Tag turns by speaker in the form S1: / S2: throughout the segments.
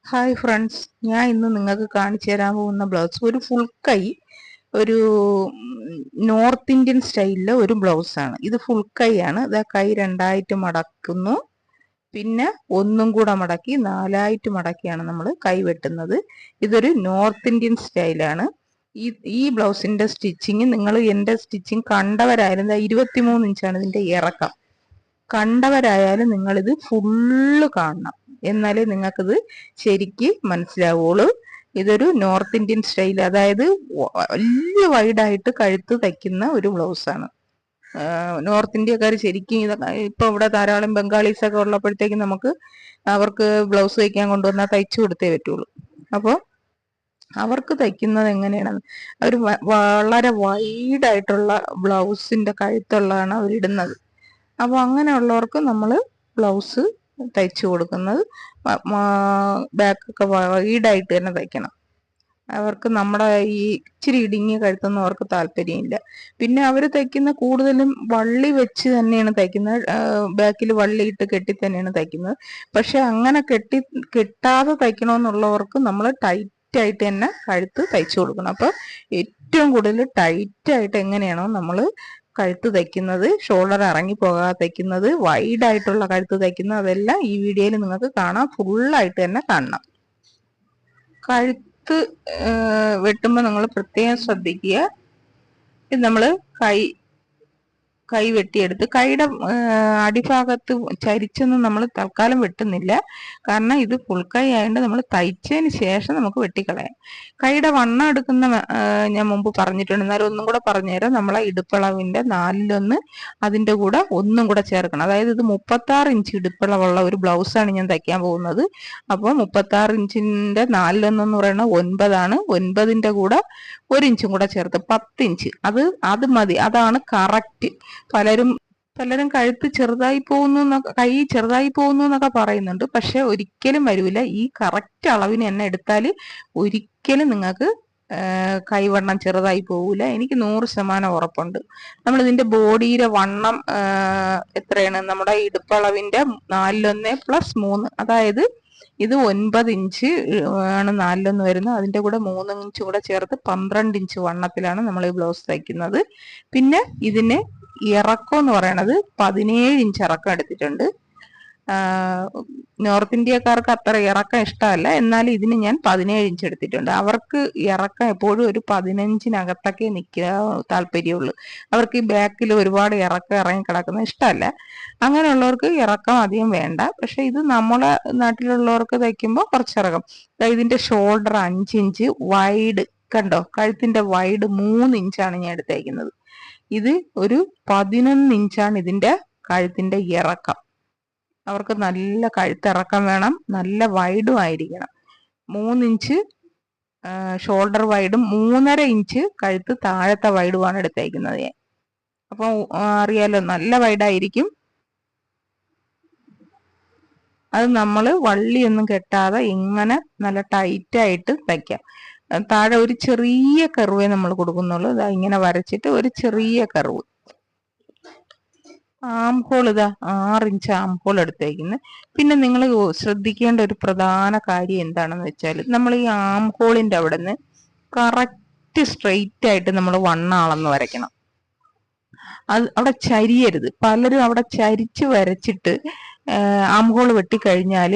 S1: Hi friends, ഞാൻ ഇന്ന് നിങ്ങൾക്ക് കാണിച്ചു തരാൻ പോകുന്ന ബ്ലൗസ് ഒരു ഫുൾ കൈ ഒരു നോർത്ത് ഇന്ത്യൻ സ്റ്റൈലിലെ ഒരു ബ്ലൗസാണ്. ഇത് ഫുൾ കൈ ആണ്. ഇതാ കൈ രണ്ടായിട്ട് മടക്കുന്നു, പിന്നെ ഒന്നും കൂടെ മടക്കി നാലായിട്ട് മടക്കിയാണ് നമ്മൾ കൈ വെട്ടുന്നത്. ഇതൊരു നോർത്ത് ഇന്ത്യൻ സ്റ്റൈലാണ്. ഈ ബ്ലൗസിന്റെ സ്റ്റിച്ചിങ് നിങ്ങൾ എൻ്റെ സ്റ്റിച്ചിങ് കണ്ടവരായാലും 23 ഇഞ്ചാണ് ഇതിന്റെ ഇറക്കം. കണ്ടവരായാലും നിങ്ങളിത് ഫുള്ള് കാണണം, എന്നാലേ നിങ്ങൾക്കിത് ശരിക്ക് മനസ്സിലാവുള്ളൂ. ഇതൊരു നോർത്ത് ഇന്ത്യൻ സ്റ്റൈൽ, അതായത് വലിയ വൈഡായിട്ട് കഴുത്ത് തയ്ക്കുന്ന ഒരു ബ്ലൗസാണ്. നോർത്ത് ഇന്ത്യക്കാർ ശരിക്കും ഇപ്പൊ ഇവിടെ ധാരാളം ബംഗാളീസ് ഒക്കെ ഉള്ളപ്പോഴത്തേക്കും നമുക്ക് അവർക്ക് ബ്ലൗസ് തയ്ക്കാൻ കൊണ്ടുവന്നാൽ തയ്ച്ചു കൊടുത്തേ പറ്റുള്ളൂ. അപ്പോൾ അവർക്ക് തയ്ക്കുന്നത് എങ്ങനെയാണ്, അവർ വളരെ വൈഡായിട്ടുള്ള ബ്ലൗസിന്റെ കഴുത്തുള്ളതാണ് അവരിടുന്നത്. അപ്പോൾ അങ്ങനെയുള്ളവർക്ക് നമ്മൾ ബ്ലൗസ് തയ്ച്ചു കൊടുക്കുന്നത് ബാക്കൊക്കെ വൈഡായിട്ട് തന്നെ തയ്ക്കണം. അവർക്ക് നമ്മുടെ ഈ ഇച്ചിരി ഇടുങ്ങിയ കഴുത്തൊന്നും അവർക്ക് താല്പര്യമില്ല. പിന്നെ അവർ തയ്ക്കുന്ന കൂടുതലും വള്ളി വെച്ച് തന്നെയാണ് തയ്ക്കുന്നത്, ബാക്കിൽ വള്ളിയിട്ട് കെട്ടി തന്നെയാണ് തയ്ക്കുന്നത്. പക്ഷെ അങ്ങനെ കെട്ടാതെ തയ്ക്കണമെന്നുള്ളവർക്ക് നമ്മൾ ടൈറ്റായിട്ട് തന്നെ കഴുത്ത് തയ്ച്ചു കൊടുക്കണം. അപ്പോൾ ഏറ്റവും കൂടുതൽ ടൈറ്റായിട്ട് എങ്ങനെയാണോ നമ്മൾ കഴുത്ത് തയ്ക്കുന്നത്, ഷോൾഡർ ഇറങ്ങി പോകാതെ തയ്ക്കുന്നത്, വൈഡായിട്ടുള്ള കഴുത്ത് തയ്ക്കുന്നത്, അതെല്ലാം ഈ വീഡിയോയിൽ നിങ്ങൾക്ക് കാണാം. ഫുള്ളായിട്ട് തന്നെ കാണണം. കഴുത്ത് വെട്ടുമ്പോൾ നിങ്ങൾ പ്രത്യേകം ശ്രദ്ധിക്കുക. ഇത് നമ്മൾ കൈ വെട്ടിയെടുത്ത് കൈയുടെ അടിഭാഗത്ത് ചരിച്ചൊന്നും നമ്മൾ തൽക്കാലം വെട്ടുന്നില്ല. കാരണം ഇത് ഫുൾ കൈ ആയതുകൊണ്ട് നമ്മൾ തയ്ച്ചതിന് ശേഷം നമുക്ക് വെട്ടിക്കളയാം. കൈയുടെ വണ്ണം എടുക്കുന്ന ഞാൻ മുമ്പ് പറഞ്ഞിട്ടുണ്ട്, എന്നാലും ഒന്നും കൂടെ പറഞ്ഞുതരാം. നമ്മളെ ഇടുപ്പളവിന്റെ 4/1 അതിന്റെ കൂടെ ഒന്നും കൂടെ ചേർക്കണം. അതായത് ഇത് 36 ഇഞ്ച് ഇടുപ്പളവുള്ള ഒരു ബ്ലൗസാണ് ഞാൻ തയ്ക്കാൻ പോകുന്നത്. അപ്പോൾ 36 ഇഞ്ചിന്റെ 4/1 എന്ന് പറയുന്നത് 9 ആണ്. 9ന്റെ കൂടെ 1 ഇഞ്ചും കൂടെ ചേർത്ത് 10 ഇഞ്ച്. അത് മതി, അതാണ് കറക്റ്റ്. പലരും കഴുത്ത് ചെറുതായി പോകുന്നു എന്നൊക്കെ, കൈ ചെറുതായി പോകുന്നു എന്നൊക്കെ പറയുന്നുണ്ട്. പക്ഷെ ഒരിക്കലും വരൂല. ഈ കറക്റ്റ് അളവിന് തന്നെ എടുത്താൽ ഒരിക്കലും നിങ്ങൾക്ക് കൈവണ്ണം ചെറുതായി പോകൂല. എനിക്ക് 100% ഉറപ്പുണ്ട്. നമ്മൾ ഇതിന്റെ ബോഡിയുടെ വണ്ണം എത്രയാണ്, നമ്മുടെ ഇടുപ്പളവിന്റെ 4/1 + 3, അതായത് ഇത് 9 ഇഞ്ച് ആണ് 4/1 വരുന്നത്. അതിന്റെ കൂടെ 3 ഇഞ്ച് കൂടെ ചേർത്ത് 12 ഇഞ്ച് വണ്ണത്തിലാണ് നമ്മൾ ഈ ബ്ലൗസ് തയ്ക്കുന്നത്. പിന്നെ ഇതിന് ഇറക്കം എന്ന് പറയണത് 17 ഇഞ്ച് ഇറക്കം എടുത്തിട്ടുണ്ട്. നോർത്ത് ഇന്ത്യക്കാർക്ക് അത്ര ഇറക്കം ഇഷ്ടമല്ല, എന്നാലും ഇതിന് ഞാൻ 17 ഇഞ്ച് എടുത്തിട്ടുണ്ട്. അവർക്ക് ഇറക്കം എപ്പോഴും ഒരു 15-നകത്തൊക്കെ നിൽക്കാൻ താല്പര്യമുള്ളൂ. അവർക്ക് ഈ ബാക്കിൽ ഒരുപാട് ഇറക്കം ഇറങ്ങി കിടക്കുന്നത് ഇഷ്ടമല്ല. അങ്ങനെയുള്ളവർക്ക് ഇറക്കം അധികം വേണ്ട. പക്ഷെ ഇത് നമ്മളെ നാട്ടിലുള്ളവർക്ക് തയ്ക്കുമ്പോൾ കുറച്ചിറക്കം. ഇതിന്റെ ഷോൾഡർ 5 ഇഞ്ച് വൈഡ്, കണ്ടോ, കഴുത്തിന്റെ വൈഡ് 3 ഇഞ്ചാണ് ഞാൻ എടുത്തേക്കുന്നത്. ഇത് ഒരു 11 ഇഞ്ചാണ് ഇതിന്റെ കഴുത്തിന്റെ ഇറക്കം. അവർക്ക് നല്ല കഴുത്തിറക്കം വേണം, നല്ല വൈഡും ആയിരിക്കണം. 3 ഇഞ്ച് ഷോൾഡർ വൈഡും 3.5 ഇഞ്ച് കഴുത്ത് താഴത്തെ വൈഡുമാണ് എടുത്തേക്കുന്നത് ഞാൻ. അപ്പൊ അറിയാലോ, നല്ല വൈഡായിരിക്കും. അത് നമ്മൾ വള്ളിയൊന്നും കെട്ടാതെ ഇങ്ങനെ നല്ല ടൈറ്റായിട്ട് തയ്ക്കാം. താഴെ ഒരു ചെറിയ കർവേ നമ്മൾ കൊടുക്കുന്നുള്ളൂ. ഇതാ ഇങ്ങനെ വരച്ചിട്ട് ഒരു ചെറിയ കർവ്. ആം ഹോൾ ഇതാ 6 ഇഞ്ച് ആം ഹോൾ എടുത്തേക്കുന്നത്. പിന്നെ നിങ്ങൾ ശ്രദ്ധിക്കേണ്ട ഒരു പ്രധാന കാര്യം എന്താണെന്ന് വെച്ചാൽ, നമ്മൾ ഈ ആം ഹോളിന്റെ അവിടെ നിന്ന് കറക്റ്റ് സ്ട്രെയിറ്റ് ആയിട്ട് നമ്മൾ വണ്ണാളെന്ന് വരയ്ക്കണം. അത് അവിടെ ചരിയരുത്. പലരും അവിടെ ചരിച്ച് വരച്ചിട്ട് ആം ഹോൾ വെട്ടിക്കഴിഞ്ഞാൽ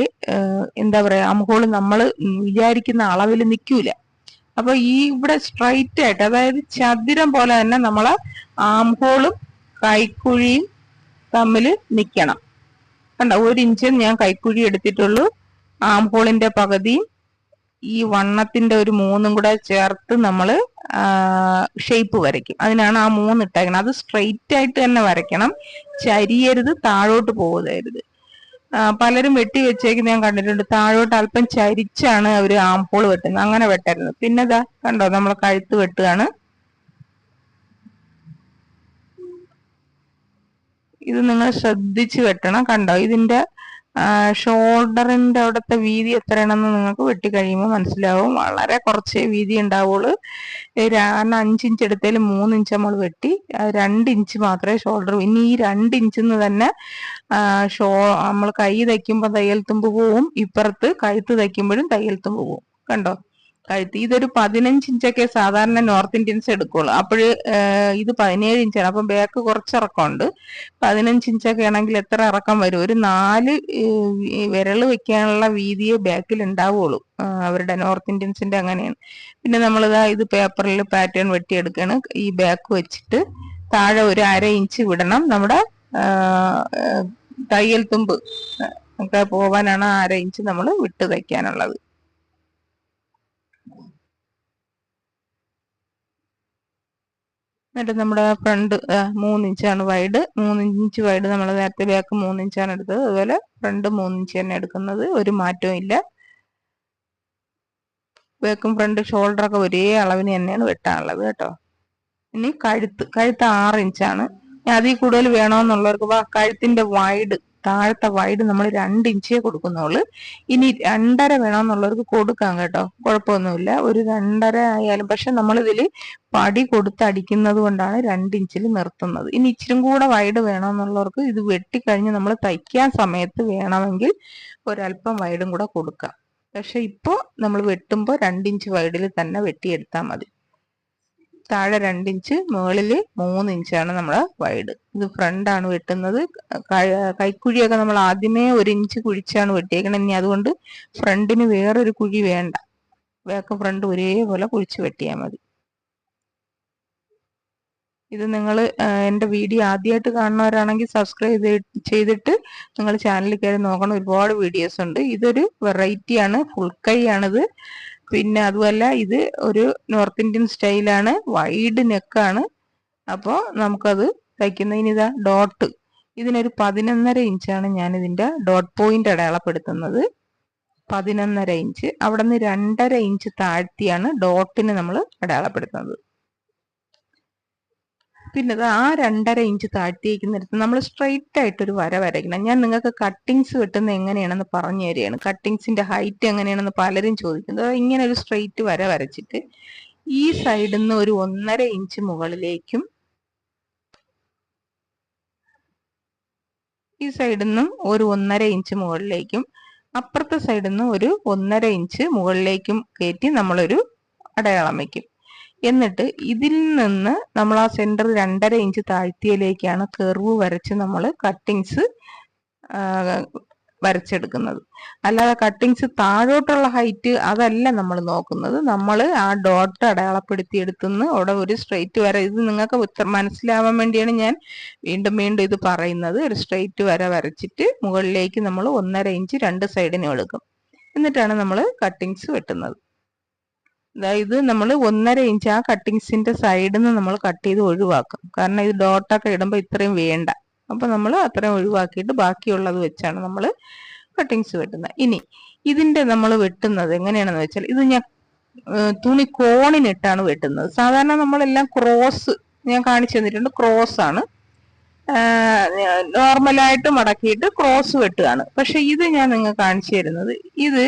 S1: എന്താ പറയാ, ആം ഹോൾ നമ്മൾ വിചാരിക്കുന്ന അളവിൽ നിൽക്കൂല. അപ്പൊ ഈ ഇവിടെ സ്ട്രൈറ്റ് ആയിട്ട്, അതായത് ചതുരം പോലെ തന്നെ നമ്മളെ ആം ഹോളും കൈക്കുഴിയും തമ്മിൽ നിൽക്കണം. കണ്ടോ, 1 ഇഞ്ച് ഞാൻ കൈക്കുഴി എടുത്തിട്ടുള്ളൂ. ആം ഹോളിന്റെ പകുതിയും ഈ വണ്ണത്തിന്റെ ഒരു 3 കൂടെ ചേർത്ത് നമ്മൾ ഷേപ്പ് വരയ്ക്കും. അതിനാണ് ആ 3 ഇട്ടേക്കണം. അത് സ്ട്രെയിറ്റ് ആയിട്ട് തന്നെ വരയ്ക്കണം, ചരിയരുത്, താഴോട്ട് പോകരുത്. പലരും വെട്ടി വെച്ചേക്ക് ഞാൻ കണ്ടിട്ടുണ്ട്, താഴോട്ട് അല്പം ചരിച്ചാണ് അവർ ആം ഹോൾ വെട്ടുന്നത്. അങ്ങനെ വെട്ടരുത്. പിന്നെ ഇതാ കണ്ടോ, നമ്മൾ കഴുത്ത് വെട്ടുകയാണ്. ഇത് നിങ്ങൾ ശ്രദ്ധിച്ച് വെട്ടണം. കണ്ടോ, ഇതിന്റെ ഷോൾഡറിന്റെ അവിടുത്തെ വീതി എത്രയാണെന്ന് നിങ്ങൾക്ക് വെട്ടി കഴിയുമ്പോൾ മനസ്സിലാവും. വളരെ കുറച്ചേ വീതി ഉണ്ടാവുള്ളൂ. 5 ഇഞ്ച് എടുത്തതിൽ 3 ഇഞ്ച് നമ്മൾ വെട്ടി, 2 ഇഞ്ച് മാത്രമേ ഷോൾഡർ. ഇനി ഈ 2 ഇഞ്ചിന്ന് തന്നെ നമ്മൾ കൈ തയ്ക്കുമ്പോൾ തയ്യൽ തുമ്പ് പോവും, ഇപ്പുറത്ത് കഴുത്ത് തയ്ക്കുമ്പോഴും തയ്യൽ തുമ്പ് പോവും. കണ്ടോ കഴുത്ത്. ഇതൊരു 15 ഇഞ്ചൊക്കെ സാധാരണ നോർത്ത് ഇന്ത്യൻസ് എടുക്കുള്ളൂ. അപ്പോൾ ഇത് 17 ഇഞ്ചാണ്. അപ്പം ബാക്ക് കുറച്ച് ഇറക്കമുണ്ട്. 15 ഇഞ്ചൊക്കെ ആണെങ്കിൽ എത്ര ഇറക്കം വരും? ഒരു 4 വിരൽ വെക്കാനുള്ള വീതിയെ ബാക്കിൽ ഉണ്ടാവുള്ളൂ. അവരുടെ നോർത്ത് ഇന്ത്യൻസിന്റെ അങ്ങനെയാണ്. പിന്നെ നമ്മളിതാ ഇത് പേപ്പറിൽ പാറ്റേൺ വെട്ടിയെടുക്കുകയാണ്. ഈ ബാക്ക് വെച്ചിട്ട് താഴെ ഒരു 1/2 ഇഞ്ച് വിടണം. നമ്മുടെ തയ്യൽ തുമ്പ് ഒക്കെ പോവാനാണ് 1/2 ഇഞ്ച് നമ്മൾ വിട്ട് തയ്ക്കാനുള്ളത്. എന്നിട്ട് നമ്മുടെ ഫ്രണ്ട് 3 ഇഞ്ചാണ് വൈഡ്. 3 ഇഞ്ച് വൈഡ് നമ്മൾ നേരത്തെ ബാക്ക് 3 ഇഞ്ചാണ് എടുത്തത്. അതുപോലെ ഫ്രണ്ട് 3 ഇഞ്ച് തന്നെ എടുക്കുന്നത്. ഒരു മാറ്റവും ഇല്ല. ബാക്കും ഫ്രണ്ട് ഷോൾഡറൊക്കെ ഒരേ അളവിന് തന്നെയാണ് വെട്ടാനുള്ളത് കേട്ടോ. ഇനി കഴുത്ത് 6 ഇഞ്ചാണ്. അതിൽ കൂടുതൽ വേണമെന്നുള്ളവർക്ക് കഴുത്തിന്റെ വൈഡ്, താഴത്തെ വൈഡ് നമ്മൾ 2 ഇഞ്ചേ കൊടുക്കുന്നുള്ളൂ. ഇനി 2.5 വേണമെന്നുള്ളവർക്ക് കൊടുക്കാം കേട്ടോ, കുഴപ്പമൊന്നുമില്ല. ഒരു 2.5 ആയാലും. പക്ഷെ നമ്മളിതിൽ പടി കൊടുത്തടിക്കുന്നത് കൊണ്ടാണ് 2 ഇഞ്ചിൽ നിർത്തുന്നത്. ഇനി ഇച്ചിരി കൂടെ വൈഡ് വേണമെന്നുള്ളവർക്ക് ഇത് വെട്ടിക്കഴിഞ്ഞ് നമ്മൾ തയ്ക്കാൻ സമയത്ത് വേണമെങ്കിൽ ഒരല്പം വൈഡും കൂടെ കൊടുക്കാം. പക്ഷെ ഇപ്പോൾ നമ്മൾ വെട്ടുമ്പോൾ 2 ഇഞ്ച് വൈഡിൽ തന്നെ വെട്ടിയെടുത്താൽ മതി. താഴെ 2 ഇഞ്ച്, മുകളിൽ 3 ഇഞ്ചാണ് നമ്മള് വൈഡ്. ഇത് ഫ്രണ്ടാണ് വെട്ടുന്നത്. കൈക്കുഴിയൊക്കെ നമ്മൾ ആദ്യമേ 1 ഇഞ്ച് കുഴിച്ചാണ് വെട്ടിയേക്കണം. ഇനി അതുകൊണ്ട് ഫ്രണ്ടിന് വേറൊരു കുഴി വേണ്ട. ബാക്ക് ഫ്രണ്ട് ഒരേപോലെ കുഴിച്ച് വെട്ടിയാൽ മതി. ഇത് നിങ്ങൾ എൻ്റെ വീഡിയോ ആദ്യമായിട്ട് കാണുന്നവരാണെങ്കിൽ സബ്സ്ക്രൈബ് ചെയ്തിട്ട് നിങ്ങൾ ചാനലിൽ കയറി നോക്കണം. ഒരുപാട് വീഡിയോസ് ഉണ്ട്. ഇതൊരു വെറൈറ്റിയാണ്, ഫുൾ കൈ ആണിത്. പിന്നെ അതുമല്ല ഇത് ഒരു നോർത്ത് ഇന്ത്യൻ സ്റ്റൈലാണ്, വൈഡ് നെക്കാണ്. അപ്പോൾ നമുക്കത് തയ്ക്കുന്നതിന് ഇതാ ഡോട്ട്, ഇതിനൊരു 11.5 ഇഞ്ചാണ് ഞാൻ ഇതിൻ്റെ ഡോട്ട് പോയിന്റ് അടയാളപ്പെടുത്തുന്നത്. 11.5 ഇഞ്ച്. അവിടെ നിന്ന് 2.5 ഇഞ്ച് താഴ്ത്തിയാണ് ഡോട്ടിന് നമ്മൾ അടയാളപ്പെടുത്തുന്നത്. പിന്നെ ആ 2.5 ഇഞ്ച് താഴ്ത്തിയേക്കുന്നിടത്ത് നമ്മൾ സ്ട്രെയിറ്റ് ആയിട്ടൊരു വര വരയ്ക്കണം. ഞാൻ നിങ്ങൾക്ക് കട്ടിങ്സ് വെട്ടുന്നത് എങ്ങനെയാണെന്ന് പറഞ്ഞു തരികയാണ്. കട്ടിങ്സിന്റെ ഹൈറ്റ് എങ്ങനെയാണെന്ന് പലരും ചോദിക്കുന്നത്. ഇങ്ങനെ ഒരു സ്ട്രെയിറ്റ് വര വരച്ചിട്ട് ഈ സൈഡിൽ നിന്ന് ഒരു 1.5 ഇഞ്ച് മുകളിലേക്കും ഈ സൈഡിൽ നിന്നും ഒരു 1.5 ഇഞ്ച് മുകളിലേക്കും അപ്പുറത്തെ സൈഡിൽ നിന്ന് ഒരു 1.5 ഇഞ്ച് മുകളിലേക്കും കയറ്റി നമ്മളൊരു അടയാളം വയ്ക്കും. എന്നിട്ട് ഇതിൽ നിന്ന് നമ്മൾ ആ സെന്റർ 2.5 ഇഞ്ച് താഴ്ത്തിയിലേക്കാണ് കർവ് വരച്ച് നമ്മൾ കട്ടിങ്സ് വരച്ചെടുക്കുന്നത്. അല്ലാതെ കട്ടിങ്സ് താഴോട്ടുള്ള ഹൈറ്റ് അതല്ല നമ്മൾ നോക്കുന്നത്. നമ്മൾ ആ ഡോട്ട് അടയാളപ്പെടുത്തിയെടുത്തുനിന്ന് അവിടെ ഒരു സ്ട്രെയിറ്റ് വര, ഇത് നിങ്ങൾക്ക് മനസ്സിലാവാൻ വേണ്ടിയാണ് ഞാൻ വീണ്ടും വീണ്ടും ഇത് പറയുന്നത്. ഒരു സ്ട്രെയിറ്റ് വര വരച്ചിട്ട് മുകളിലേക്ക് നമ്മൾ 1.5 ഇഞ്ച് 2 സൈഡിനും എടുക്കും. എന്നിട്ടാണ് നമ്മൾ കട്ടിങ്സ് വെട്ടുന്നത്. അതായത് നമ്മൾ 1.5 ഇഞ്ച് ആ കട്ടിങ്സിന്റെ സൈഡിൽ നിന്ന് നമ്മൾ കട്ട് ചെയ്ത് ഒഴിവാക്കും. കാരണം ഇത് ഡോട്ടൊക്കെ ഇടുമ്പോൾ ഇത്രയും വേണ്ട. അപ്പൊ നമ്മൾ അത്രയും ഒഴിവാക്കിയിട്ട് ബാക്കിയുള്ളത് വെച്ചാണ് നമ്മൾ കട്ടിങ്സ് വെട്ടുന്നത്. ഇനി ഇതിന്റെ നമ്മൾ വെട്ടുന്നത് എങ്ങനെയാണെന്ന് വെച്ചാൽ, ഇത് ഞാൻ തുണി കോണിനിട്ടാണ് വെട്ടുന്നത്. സാധാരണ നമ്മളെല്ലാം ക്രോസ് ഞാൻ കാണിച്ചു തന്നിട്ടുണ്ട്. ക്രോസ് ആണ് നോർമലായിട്ട് മടക്കിയിട്ട് ക്രോസ് വെട്ടുകയാണ്. പക്ഷെ ഇത് ഞാൻ നിങ്ങൾക്ക് കാണിച്ചു തരുന്നത്, ഇത്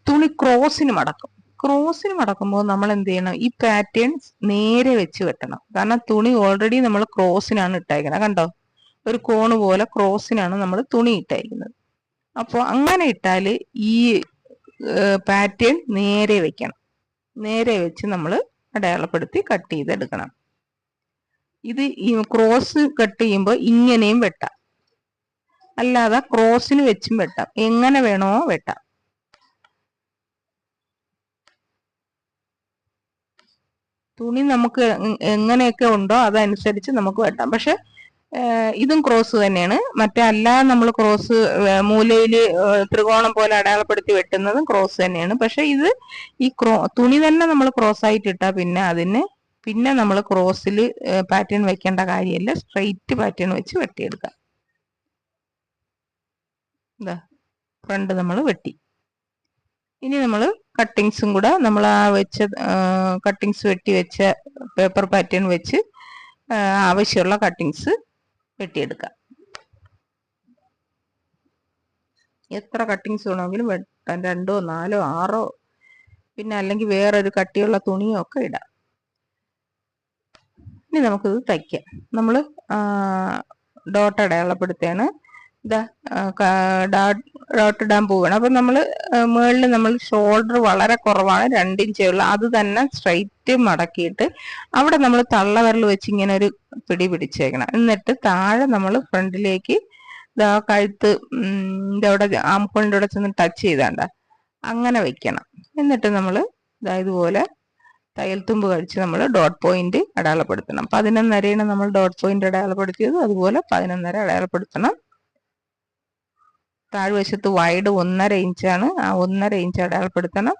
S1: തുണി ക്രോസിന് മടക്കും. ക്രോസിന് മടക്കുമ്പോൾ നമ്മൾ എന്ത് ചെയ്യണം? ഈ പാറ്റേൺ നേരെ വെച്ച് വെട്ടണം. കാരണം തുണി ഓൾറെഡി നമ്മൾ ക്രോസിനാണ് ഇട്ടേക്കുന്നത്. കണ്ടോ, ഒരു കോണ് പോലെ ക്രോസിനാണ് നമ്മൾ തുണി ഇട്ടേക്കുന്നത്. അപ്പോൾ അങ്ങനെ ഇട്ടാൽ ഈ പാറ്റേൺ നേരെ വെക്കണം. നേരെ വെച്ച് നമ്മൾ അടയാളപ്പെടുത്തി കട്ട് ചെയ്തെടുക്കണം. ഇത് ഈ ക്രോസ് കട്ട് ചെയ്യുമ്പോൾ ഇങ്ങനെയും വെട്ടാം, അല്ലാതെ ക്രോസിന് വെച്ചും വെട്ടാം. എങ്ങനെ വേണോ വെട്ടാം. തുണി നമുക്ക് എങ്ങനെയൊക്കെ ഉണ്ടോ അതനുസരിച്ച് നമുക്ക് വെട്ടാം. പക്ഷെ ഇതും ക്രോസ് തന്നെയാണ്. മറ്റേ അല്ലാതെ നമ്മൾ ക്രോസ് മൂലയില് ത്രികോണം പോലെ അടയാളപ്പെടുത്തി വെട്ടുന്നതും ക്രോസ് തന്നെയാണ്. പക്ഷെ ഇത് ഈ തുണി തന്നെ നമ്മൾ ക്രോസ് ആയിട്ട് ഇട്ടാ പിന്നെ നമ്മൾ ക്രോസിൽ പാറ്റേൺ വെക്കേണ്ട കാര്യമില്ല. സ്ട്രെയിറ്റ് പാറ്റേൺ വെച്ച് വെട്ടിയെടുക്കാം. എന്താ ഫ്രണ്ട് നമ്മൾ വെട്ടി. ഇനി നമ്മൾ കട്ടിങ്സും കൂടെ നമ്മൾ ആ വെച്ച കട്ടിങ്സ് വെട്ടി വെച്ച പേപ്പർ പാറ്റേൺ വെച്ച് ആവശ്യമുള്ള കട്ടിങ്സ് വെട്ടിയെടുക്കാം. എത്ര കട്ടിങ്സ് വേണമെങ്കിലും വെട്ടാൻ, 2, 4, 6, പിന്നെ അല്ലെങ്കിൽ വേറൊരു കട്ടിയുള്ള തുണിയോ ഒക്കെ ഇടാം. ഇനി നമുക്കിത് തയ്ക്കാം. നമ്മൾ ഡോട്ട് അടയാളപ്പെടുത്തുകയാണ്. ഇതാ ഡോട്ട് ഇടാൻ പോവുകയാണ്. അപ്പം നമ്മൾ മുകളിൽ നമ്മൾ ഷോൾഡർ വളരെ കുറവാണ്, 2 ഇഞ്ചേ ഉള്ളൂ. അത് തന്നെ സ്ട്രൈറ്റ് മടക്കിയിട്ട് അവിടെ നമ്മൾ തള്ളവിരൽ വെച്ച് ഇങ്ങനെ ഒരു പിടി പിടിച്ചേക്കണം. എന്നിട്ട് താഴെ നമ്മൾ ഫ്രണ്ടിലേക്ക് ഇതാ കഴുത്ത് ഇതവിടെ ആംഹോളിൻ്റെ അവിടെ ചെന്ന് ടച്ച് ചെയ്താണ്ട അങ്ങനെ വെക്കണം. എന്നിട്ട് നമ്മൾ ഇതാ ഇതുപോലെ തയ്യൽ തുമ്പ് കഴിച്ച് നമ്മൾ ഡോട്ട് പോയിന്റ് അടയാളപ്പെടുത്തണം. 11.5 നമ്മൾ ഡോട്ട് പോയിന്റ് അടയാളപ്പെടുത്തിയത്, അതുപോലെ 11.5 അടയാളപ്പെടുത്തണം. താഴ്വശത്ത് വൈഡ് 1.5 ഇഞ്ചാണ്, ആ 1.5 ഇഞ്ച് അടയാളപ്പെടുത്തണം.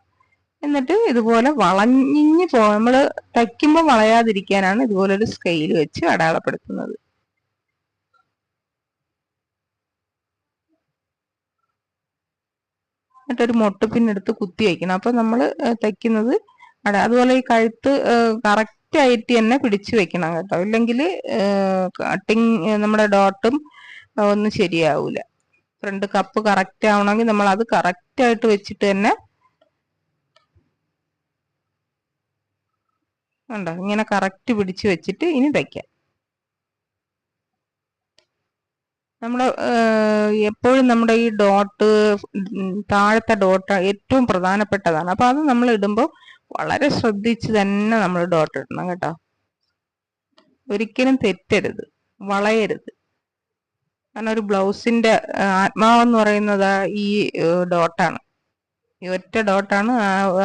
S1: എന്നിട്ട് ഇതുപോലെ വളഞ്ഞിഞ്ഞ് നമ്മൾ തയ്ക്കുമ്പോൾ വളയാതിരിക്കാനാണ് ഇതുപോലൊരു സ്കെയിൽ വെച്ച് അടയാളപ്പെടുത്തുന്നത്. എന്നിട്ടൊരു മൊട്ടുപിന്നെടുത്ത് കുത്തി വയ്ക്കണം. അപ്പൊ നമ്മൾ തയ്ക്കുന്നത് അതുപോലെ ഈ കഴുത്ത് കറക്റ്റ് ആയിട്ട് തന്നെ പിടിച്ചു വെക്കണം കേട്ടോ, ഇല്ലെങ്കിൽ കട്ടിങ് നമ്മുടെ ഡോട്ടും ഒന്നും ശരിയാവൂല. ഫ്രണ്ട് കപ്പ് കറക്റ്റ് ആവണമെങ്കിൽ നമ്മൾ അത് കറക്റ്റ് ആയിട്ട് വെച്ചിട്ട് തന്നെ ഉണ്ടോ ഇങ്ങനെ കറക്റ്റ് പിടിച്ചു വെച്ചിട്ട് ഇനി തയ്ക്കാം. നമ്മൾ എപ്പോഴും നമ്മുടെ ഈ ഡോട്ട്, താഴത്തെ ഡോട്ട് ഏറ്റവും പ്രധാനപ്പെട്ടതാണ്. അപ്പൊ അത് നമ്മൾ ഇടുമ്പോൾ വളരെ ശ്രദ്ധിച്ച് തന്നെ നമ്മൾ ഡോട്ട് ഇടണം കേട്ടോ. ഒരിക്കലും തെറ്റരുത്, വളയരുത്. കാരണം ഒരു ബ്ലൗസിന്റെ ആത്മാവെന്ന് പറയുന്നത് ഈ ഡോട്ടാണ്. ഈ ഒറ്റ ഡോട്ടാണ്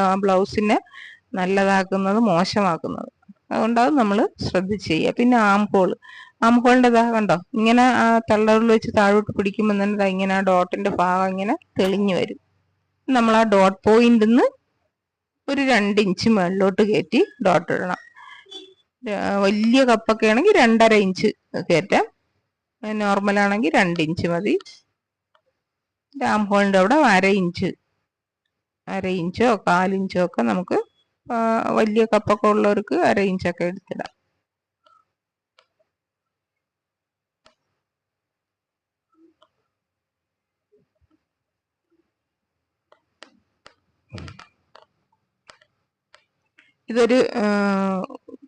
S1: ആ ബ്ലൗസിനെ നല്ലതാക്കുന്നത് മോശമാക്കുന്നത്. അതുകൊണ്ട് അത് നമ്മൾ ശ്രദ്ധിച്ച് ചെയ്യുക. പിന്നെ ആംഹോളിൻ്റെ ഇതാ കണ്ടോ, ഇങ്ങനെ ആ തള്ളവിരൽ വെച്ച് താഴോട്ട് പിടിക്കുമ്പോൾ തന്നെ ഇങ്ങനെ ആ ഡോട്ടിന്റെ ഭാഗം ഇങ്ങനെ തെളിഞ്ഞു വരും. നമ്മൾ ആ ഡോട്ട് പോയിന്റിൽ നിന്ന് ഒരു 2 ഇഞ്ച് മുകളിലോട്ട് കയറ്റി ഡോട്ട് ഇടണം. വലിയ കപ്പൊക്കെ ആണെങ്കിൽ 2.5 ഇഞ്ച് കയറ്റാം, നോർമൽ ആണെങ്കിൽ 2 ഇഞ്ച് മതി. ആംഹോളിൻ്റെ അവിടെ 1/2 ഇഞ്ചോ 1/4 ഇഞ്ചോ ഒക്കെ നമുക്ക് വലിയ കപ്പൊക്കെ ഉള്ളവർക്ക് 1/2 ഇഞ്ചൊക്കെ എടുത്തിടാം. ഇതൊരു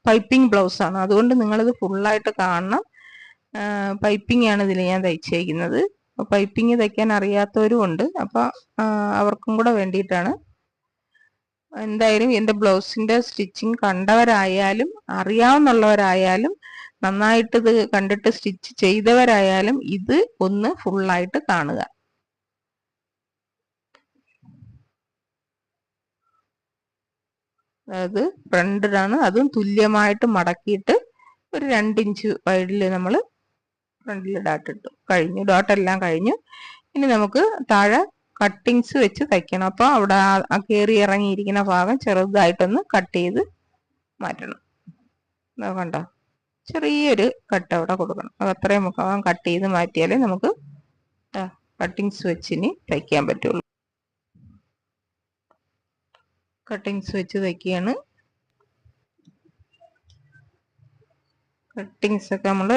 S1: പൈപ്പിംഗ് ബ്ലൗസ് ആണ്, അതുകൊണ്ട് നിങ്ങളിത് ഫുള്ളായിട്ട് കാണണം. പൈപ്പിംഗ് ആണ് ഇതിൽ ഞാൻ തയ്ച്ചേക്കുന്നത്. പൈപ്പിംഗ് തയ്ക്കാൻ അറിയാത്തവരും ഉണ്ട്, അപ്പോൾ അവർക്കും കൂടെ വേണ്ടിയിട്ടാണ്. എന്തായാലും എൻ്റെ ബ്ലൗസിന്റെ സ്റ്റിച്ചിങ് കണ്ടവരായാലും അറിയാവുന്നവരായാലും നന്നായിട്ട് ഇത് കണ്ടിട്ട് സ്റ്റിച്ച് ചെയ്തവരായാലും ഇത് ഒന്ന് ഫുള്ളായിട്ട് കാണുക. അതായത് ഫ്രണ്ടിലാണ്, അതും തുല്യമായിട്ട് മടക്കിയിട്ട് ഒരു 2 ഇഞ്ച് വൈഡിൽ നമ്മൾ ഫ്രണ്ടിൽ ഡോട്ട് ഇട്ടു. കഴിഞ്ഞു, ഡോട്ടെല്ലാം കഴിഞ്ഞു. ഇനി നമുക്ക് താഴെ കട്ടിങ്സ് വെച്ച് തയ്ക്കണം. അപ്പോൾ അവിടെ ആ കയറി ഇറങ്ങിയിരിക്കുന്ന ഭാഗം ചെറുതായിട്ടൊന്ന് കട്ട് ചെയ്ത് മാറ്റണം. കണ്ടോ, ചെറിയൊരു കട്ട് അവിടെ കൊടുക്കണം. അത് അത്രയും ഭാഗം കട്ട് ചെയ്ത് മാറ്റിയാലേ നമുക്ക് കട്ടിങ്സ് വെച്ച് ഇനി തയ്ക്കാൻ പറ്റുള്ളൂ. കട്ടിങ്സ് വെച്ച് തയ്ക്കുകയാണ്. കട്ടിങ്സ് ഒക്കെ നമ്മൾ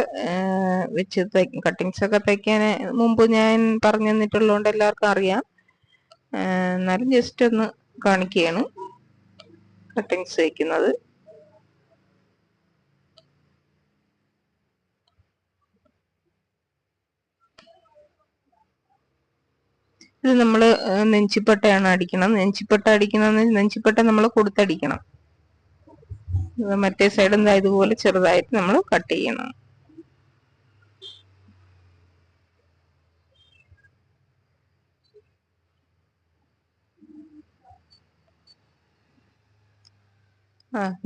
S1: വെച്ച് കട്ടിങ്സ് ഒക്കെ തയ്ക്കാൻ മുമ്പ് ഞാൻ പറഞ്ഞു തന്നിട്ടുള്ളതുകൊണ്ട് എല്ലാവർക്കും അറിയാം. എന്നാലും ജസ്റ്റ് ഒന്ന് കാണിക്കുകയാണ് കട്ടിങ്സ് വയ്ക്കുന്നത്. ഇത് നമ്മൾ നെഞ്ചിപ്പട്ടയാണ് അടിക്കണം. നെഞ്ചിപ്പട്ട നമ്മൾ കൊടുത്തടിക്കണം. മറ്റേ സൈഡ് എന്താ ഇതുപോലെ ചെറുതായിട്ട് നമ്മൾ കട്ട് ചെയ്യണം.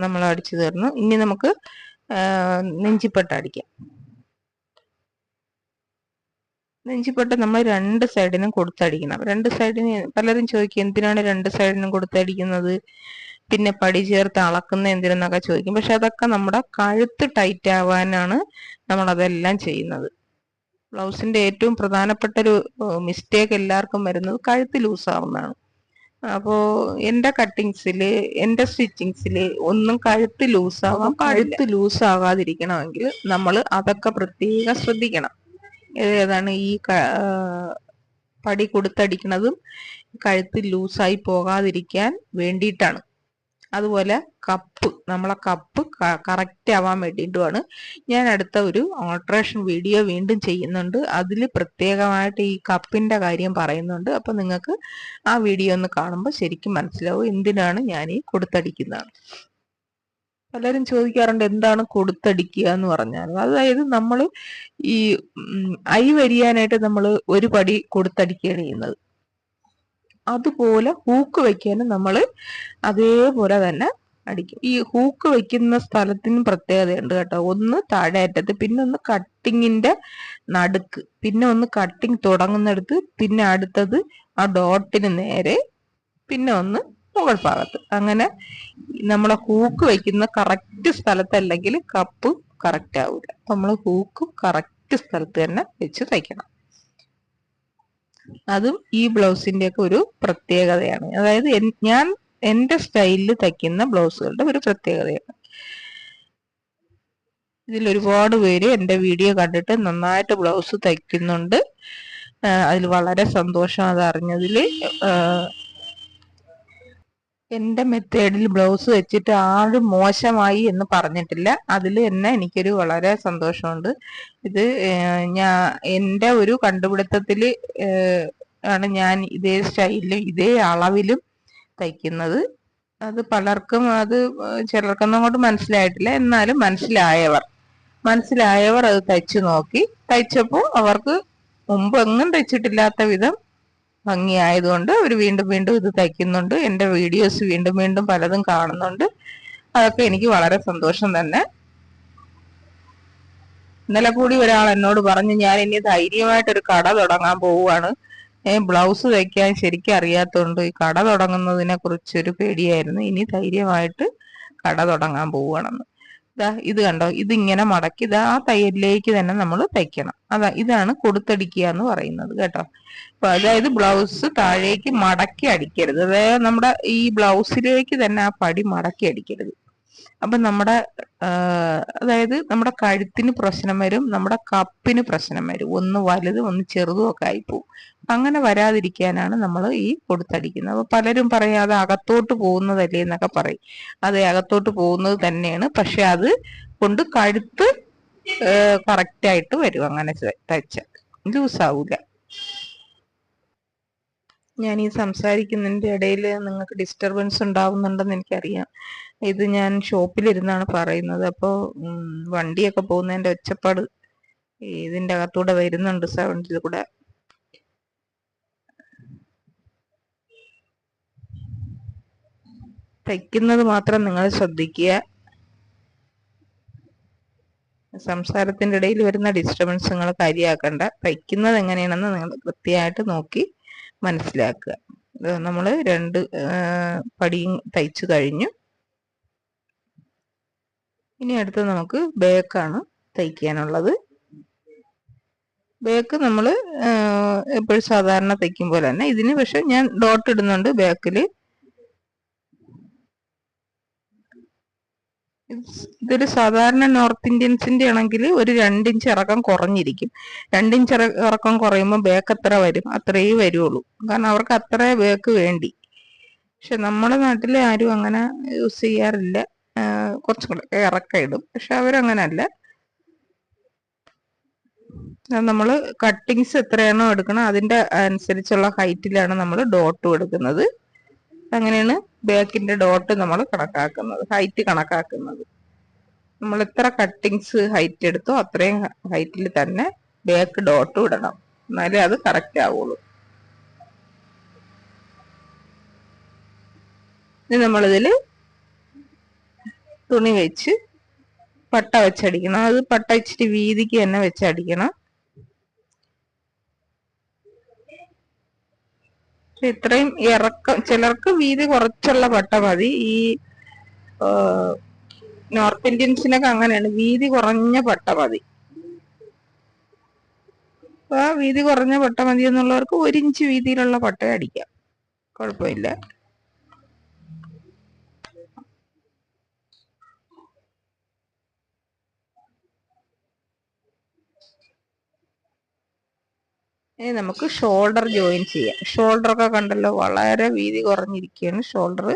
S1: നമ്മൾ അടിച്ചു തീർന്നു. ഇനി നമുക്ക് നെഞ്ചിപ്പട്ട അടിക്കാം. നെഞ്ചിപ്പട്ട നമ്മൾ 2 സൈഡിനും കൊടുത്തടിക്കണം. 2 സൈഡിന് പലരും ചോദിക്കും എന്തിനാണ് 2 സൈഡിനും കൊടുത്തടിക്കുന്നത്, പിന്നെ പടി ചേർത്ത് അളക്കുന്ന എന്തിനെന്നൊക്കെ ചോദിക്കും. പക്ഷെ അതൊക്കെ നമ്മുടെ കഴുത്ത് ടൈറ്റ് ആവാനാണ് നമ്മളതെല്ലാം ചെയ്യുന്നത്. ബ്ലൗസിന്റെ ഏറ്റവും പ്രധാനപ്പെട്ട ഒരു മിസ്റ്റേക്ക് എല്ലാവർക്കും വരുന്നത് കഴുത്ത് ലൂസാവുന്നതാണ്. അപ്പോ എൻ്റെ കട്ടിങ്സിൽ, എൻ്റെ സ്റ്റിച്ചിങ്സിൽ ഒന്നും കഴുത്ത് ലൂസാവാം. കഴുത്ത് ലൂസാകാതിരിക്കണമെങ്കിൽ നമ്മൾ അതൊക്കെ പ്രത്യേകം ശ്രദ്ധിക്കണം. ഏതാണ് ഈ പടി കൊടുത്തടിക്കുന്നതും കഴുത്ത് ലൂസായി പോകാതിരിക്കാൻ വേണ്ടിയിട്ടാണ്. അതുപോലെ നമ്മളെ കപ്പ് കറക്റ്റ് ആവാൻ വേണ്ടിയിട്ടുമാണ്. ഞാൻ അടുത്ത ഒരു ഓൾട്രേഷൻ വീഡിയോ വീണ്ടും ചെയ്യുന്നുണ്ട്. അതിൽ പ്രത്യേകമായിട്ട് ഈ കപ്പിന്റെ കാര്യം പറയുന്നുണ്ട്. അപ്പൊ നിങ്ങൾക്ക് ആ വീഡിയോ ഒന്ന് കാണുമ്പോൾ ശരിക്കും മനസ്സിലാവും എന്തിനാണ് ഞാൻ ഈ കൊടുത്തടിക്കുന്നത്. പലരും ചോദിക്കാറുണ്ട് എന്താണ് കൊടുത്തടിക്കുക എന്ന് പറഞ്ഞാൽ. അതായത് നമ്മൾ ഈ ഐ വരിയാനായിട്ട് നമ്മൾ ഒരു പടി കൊടുത്തടിക്കുകയാണ് ചെയ്യുന്നത്. അതുപോലെ ഹൂക്ക് വെക്കാനും നമ്മൾ അതേപോലെ തന്നെ അടിക്കും. ഈ ഹൂക്ക് വെക്കുന്ന സ്ഥലത്തിനും പ്രത്യേകതയുണ്ട് കേട്ടോ. ഒന്ന് താഴെ അറ്റത്ത്, പിന്നെ ഒന്ന് കട്ടിങ്ങിന്റെ നടുക്ക്, പിന്നെ ഒന്ന് കട്ടിങ് തുടങ്ങുന്നിടത്ത്, പിന്നെ അടുത്തത് ആ ഡോട്ടിന് നേരെ, പിന്നെ ഒന്ന് മുകൾ ഭാഗത്ത്. അങ്ങനെ നമ്മളെ ഹൂക്ക് വെക്കുന്ന കറക്റ്റ് സ്ഥലത്തല്ലെങ്കിൽ കപ്പ് കറക്റ്റ് ആവില്ല. നമ്മൾ ഹൂക്ക് കറക്റ്റ് സ്ഥലത്ത് തന്നെ വെച്ച് തയ്ക്കണം. അതും ഈ ബ്ലൗസിന്റെ ഒക്കെ ഒരു പ്രത്യേകതയാണ്. അതായത് ഞാൻ എന്റെ സ്റ്റൈലിൽ തയ്ക്കുന്ന ബ്ലൗസുകളുടെ ഒരു പ്രത്യേകതയാണ്. ഇതിൽ ഒരുപാട് പേര് എന്റെ വീഡിയോ കണ്ടിട്ട് നന്നായിട്ട് ബ്ലൗസ് തയ്ക്കുന്നുണ്ട്. അതിൽ വളരെ സന്തോഷം അത് അറിഞ്ഞതിൽ. എന്റെ മെത്തേഡിൽ ബ്ലൗസ് വെച്ചിട്ട് ആരും മോശമായി എന്ന് പറഞ്ഞിട്ടില്ല. അതിൽ തന്നെ എനിക്കൊരു വളരെ സന്തോഷമുണ്ട്. ഇത് എന്റെ ഒരു കണ്ടുപിടുത്തത്തിൽ ആണ് ഞാൻ ഇതേ സ്റ്റൈലിലും ഇതേ അളവിലും തയ്ക്കുന്നത്. അത് പലർക്കും ചിലർക്കൊന്നും അങ്ങോട്ട് മനസ്സിലായിട്ടില്ല. എന്നാലും മനസ്സിലായവർ അത് തയ്ച്ചു നോക്കി. തയ്ച്ചപ്പോൾ അവർക്ക് മുമ്പ് എങ്ങും തയ്ച്ചിട്ടില്ലാത്ത വിധം ഭംഗിയായതുകൊണ്ട് അവർ വീണ്ടും വീണ്ടും ഇത് തയ്ക്കുന്നുണ്ട്. എൻ്റെ വീഡിയോസ് വീണ്ടും വീണ്ടും പലതും കാണുന്നുണ്ട്. അതൊക്കെ എനിക്ക് വളരെ സന്തോഷം തന്നെ. ഇന്നലെ കൂടി ഒരാൾ എന്നോട് പറഞ്ഞു, ഞാൻ ഇനി ധൈര്യമായിട്ടൊരു കട തുടങ്ങാൻ പോവുകയാണ്. ബ്ലൗസ് തയ്ക്കാൻ ശരിക്കും അറിയാത്തതുകൊണ്ട് ഈ കട തുടങ്ങുന്നതിനെ കുറിച്ചൊരു പേടിയായിരുന്നു. ഇനി ധൈര്യമായിട്ട് കട തുടങ്ങാൻ പോവുകയാണെന്ന്. ഇത് കണ്ടോ, ഇതിങ്ങനെ മടക്കി ആ തയ്യലിലേക്ക് തന്നെ നമ്മൾ തയ്ക്കണം. ഇതാണ് കൊടുത്തടിക്കുക എന്ന് പറയുന്നത് കേട്ടോ. അതായത് ബ്ലൗസ് താഴേക്ക് മടക്കി അടിക്കരുത്. അതായത് നമ്മുടെ ഈ ബ്ലൗസിലേക്ക് തന്നെ ആ പടി മടക്കി അടിക്കരുത്. അപ്പൊ അതായത് നമ്മുടെ കഴുത്തിന് പ്രശ്നം വരും, നമ്മുടെ കപ്പിന് പ്രശ്നം വരും. ഒന്ന് വലുതും ഒന്ന് ചെറുതും ഒക്കെ ആയിപ്പോവും. അങ്ങനെ വരാതിരിക്കാനാണ് നമ്മൾ ഈ കൊടുത്തടിക്കുന്നത്. അപ്പൊ പലരും പറയും അത് അകത്തോട്ട് പോകുന്നതല്ലേ എന്നൊക്കെ പറയും. അതെ, അകത്തോട്ട് പോകുന്നത് തന്നെയാണ്. പക്ഷെ അത് കൊണ്ട് കഴുത്ത് കറക്റ്റായിട്ട് വരും. അങ്ങനെ തയ്ച്ച ലൂസാവൂല. ഞാൻ ഈ സംസാരിക്കുന്നതിന്റെ ഇടയിൽ നിങ്ങൾക്ക് ഡിസ്റ്റർബൻസ് ഉണ്ടാവുന്നുണ്ടെന്ന് എനിക്കറിയാം. ഇത് ഞാൻ ഷോപ്പിലിരുന്നാണ് പറയുന്നത്. അപ്പോൾ വണ്ടിയൊക്കെ പോകുന്നതിന്റെ ഒച്ചപ്പാട് ഇതിന്റെ അകത്തൂടെ വരുന്നുണ്ട്, സൗണ്ടിൽ കൂടെ. തയ്ക്കുന്നത് മാത്രം നിങ്ങൾ ശ്രദ്ധിക്കുക. സംസാരത്തിന്റെ ഇടയിൽ വരുന്ന ഡിസ്റ്റർബൻസ് നിങ്ങൾ കാര്യമാക്കണ്ട. തയ്ക്കുന്നത് എങ്ങനെയാണെന്ന് നിങ്ങൾ കൃത്യമായിട്ട് നോക്കി മനസ്സിലാക്കുക. നമ്മൾ 2 പടിയും തയ്ച്ചു കഴിഞ്ഞു. ഇനി അടുത്ത് നമുക്ക് ബേക്കാണ് തയ്ക്കാനുള്ളത്. ബേക്ക് നമ്മൾ എപ്പോഴും സാധാരണ തയ്ക്കും പോലെ തന്നെ. ഇതിന് പക്ഷെ ഞാൻ ഡോട്ട് ഇടുന്നുണ്ട് ബാക്കില്. ഇതൊരു സാധാരണ നോർത്ത് ഇന്ത്യൻസിന്റെ ആണെങ്കിൽ ഒരു 2 ഇഞ്ച് ഇറക്കം കുറഞ്ഞിരിക്കും. 2 ഇഞ്ച് ഇറക്കം കുറയുമ്പോൾ ബേക്ക് എത്ര വരും, അത്രയേ വരുള്ളൂ. കാരണം അവർക്ക് അത്ര ബേക്ക് വേണ്ടി. പക്ഷെ നമ്മുടെ നാട്ടിലെ ആരും അങ്ങനെ യൂസ് ചെയ്യാറില്ല. കുറച്ചും കൂടെ ഇറക്കം ഇടും. പക്ഷെ അവരങ്ങനല്ല. നമ്മൾ കട്ടിങ്സ് എത്രയാണോ എടുക്കണം അതിന്റെ അനുസരിച്ചുള്ള ഹൈറ്റിലാണ് നമ്മൾ ഡോട്ടും എടുക്കുന്നത്. അങ്ങനെയാണ് ബാക്കിന്റെ ഡോട്ട് നമ്മൾ കണക്കാക്കുന്നത്, ഹൈറ്റ് കണക്കാക്കുന്നത്. നമ്മൾ എത്ര കട്ടിങ്സ് ഹൈറ്റ് എടുത്തോ അത്രയും ഹൈറ്റിൽ തന്നെ ബാക്ക് ഡോട്ടും ഇടണം. എന്നാലേ അത് കറക്റ്റ് ആവുള്ളൂ. ഇനി നമ്മളിതില് തുണി വെച്ച് പട്ട വെച്ചടിക്കണം. അത് പട്ട ഇച്ചിരി വീതിക്ക് തന്നെ വെച്ചടിക്കണം. ഇത്രയും ഇറക്കം, ചിലർക്ക് വീതി കുറച്ചുള്ള പട്ട മതി. ഈ നോർത്ത് ഇന്ത്യൻസിനൊക്കെ അങ്ങനെയാണ്, വീതി കുറഞ്ഞ പട്ട മതി. അപ്പൊ വീതി കുറഞ്ഞ പട്ട മതി എന്നുള്ളവർക്ക് 1 ഇഞ്ച് വീതിയിലുള്ള പട്ട അടിക്കാം, കുഴപ്പമില്ല. ഇനി നമുക്ക് ഷോൾഡർ ജോയിൻ ചെയ്യാം. ഷോൾഡറൊക്കെ കണ്ടല്ലോ, വളരെ വീതി കുറഞ്ഞിരിക്കുകയാണ് ഷോൾഡർ.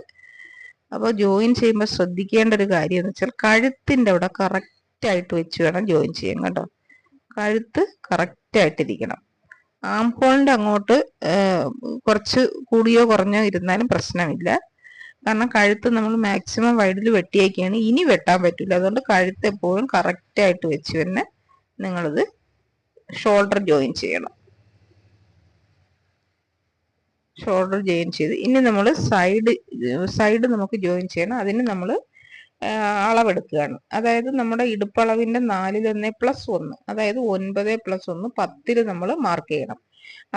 S1: അപ്പോൾ ജോയിൻ ചെയ്യുമ്പോൾ ശ്രദ്ധിക്കേണ്ട ഒരു കാര്യം എന്ന് വെച്ചാൽ കഴുത്തിൻ്റെ അവിടെ കറക്റ്റായിട്ട് വെച്ച് വേണം ജോയിൻ ചെയ്യാൻ കേട്ടോ. കഴുത്ത് കറക്റ്റായിട്ടിരിക്കണം. ആംഹോളിൻ്റെ അങ്ങോട്ട് കുറച്ച് കൂടിയോ കുറഞ്ഞോ ഇരുന്നാലും പ്രശ്നമില്ല. കാരണം കഴുത്ത് നമ്മൾ മാക്സിമം വൈഡിൽ വെട്ടിയേക്കാണ്, ഇനി വെട്ടാൻ പറ്റില്ല. അതുകൊണ്ട് കഴുത്ത് എപ്പോഴും കറക്റ്റായിട്ട് വെച്ച് തന്നെ നിങ്ങളിത് ഷോൾഡർ ജോയിൻ ചെയ്യണം. ഷോൾഡർ ജോയിൻ ചെയ്ത് ഇനി നമ്മൾ സൈഡ് നമുക്ക് ജോയിൻ ചെയ്യണം. അതിന് നമ്മൾ അളവെടുക്കുകയാണ്. അതായത് നമ്മുടെ ഇടുപ്പളവിൻ്റെ 4+1, അതായത് 9+1 10 നമ്മൾ മാർക്ക് ചെയ്യണം.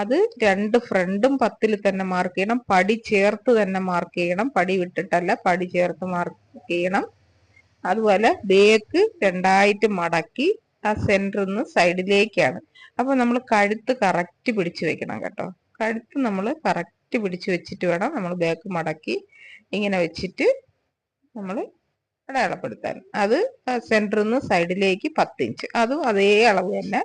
S1: അത് 2 ഫ്രണ്ടും 10 തന്നെ മാർക്ക് ചെയ്യണം. പടി ചേർത്ത് തന്നെ മാർക്ക് ചെയ്യണം, പടി വിട്ടിട്ടല്ല, പടി ചേർത്ത് മാർക്ക് ചെയ്യണം. അതുപോലെ ബേക്ക് 2ആയിട്ട് മടക്കി ആ സെന്ററിൽ നിന്ന് സൈഡിലേക്കാണ്. അപ്പൊ നമ്മൾ കഴുത്ത് കറക്റ്റ് പിടിച്ചു വെക്കണം കേട്ടോ. കഴുത്ത് നമ്മൾ കറക്റ്റ് പിടിച്ചു വെച്ചിട്ട് വേണം നമ്മൾ ബാക്ക് മടക്കി ഇങ്ങനെ വെച്ചിട്ട് നമ്മൾ അടയാളപ്പെടുത്താൻ. അത് സെന്ററിൽ നിന്ന് സൈഡിലേക്ക് 10 ഇഞ്ച്, അതും അതേ അളവ് തന്നെ,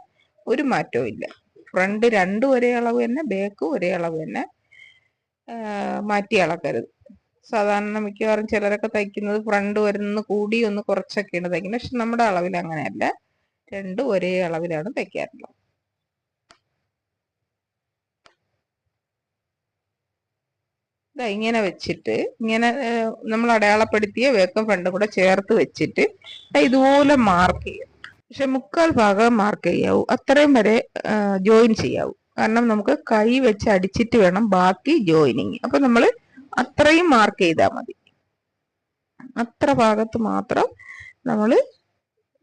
S1: ഒരു മാറ്റവും ഇല്ല. ഫ്രണ്ട് രണ്ടും ഒരേ അളവ് തന്നെ, ബാക്കും ഒരേ അളവ് തന്നെ, മാറ്റി അളക്കരുത്. സാധാരണ മിക്കവാറും ചിലരൊക്കെ തയ്ക്കുന്നത് ഫ്രണ്ട് വരുന്ന കൂടി ഒന്ന് കുറച്ചൊക്കെയാണ് തയ്ക്കുന്നത്. പക്ഷെ നമ്മുടെ അളവിൽ അങ്ങനെയല്ല, രണ്ടും ഒരേ അളവിലാണ് തയ്ക്കാറുള്ളത്. ഇങ്ങനെ വെച്ചിട്ട് ഇങ്ങനെ നമ്മൾ അടയാളപ്പെടുത്തിയ വേക്കും ഫ്രണ്ടും കൂടെ ചേർത്ത് വെച്ചിട്ട് ഇതുപോലെ മാർക്ക് ചെയ്യും. പക്ഷെ 1/4 ഭാഗം മാർക്ക് ചെയ്യാവൂ, അത്രയും വരെ ജോയിൻ ചെയ്യാവൂ. കാരണം നമുക്ക് കൈ വെച്ച് അടിച്ചിട്ട് വേണം ബാക്കി ജോയിനിങ്. അപ്പൊ നമ്മൾ അത്രയും മാർക്ക് ചെയ്താൽ മതി. അത്ര ഭാഗത്ത് മാത്രം നമ്മൾ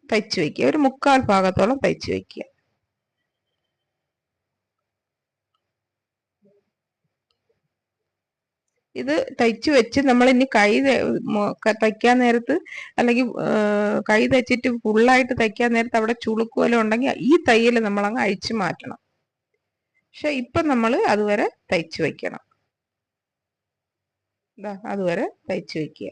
S1: തയ്ച്ചു വെക്കുക. ഒരു 1/4 ഭാഗത്തോളം തയ്ച്ചു വെക്കുക. ഇത് തയ്ച്ചു വെച്ച് നമ്മൾ ഇനി കൈ തയ്ക്കാൻ നേരത്ത്, അല്ലെങ്കിൽ കൈ തയ്ച്ചിട്ട് ഫുള്ളായിട്ട് തയ്ക്കാൻ നേരത്ത് അവിടെ ചുളുക്കുവല്ലോ ഉണ്ടെങ്കിൽ ഈ തയ്യൽ നമ്മൾ അങ്ങ് അഴിച്ചു മാറ്റണം. പക്ഷെ ഇപ്പൊ നമ്മൾ അതുവരെ തയ്ച്ചു വെക്കണം. അതുവരെ തയ്ച്ചു വെക്കുക.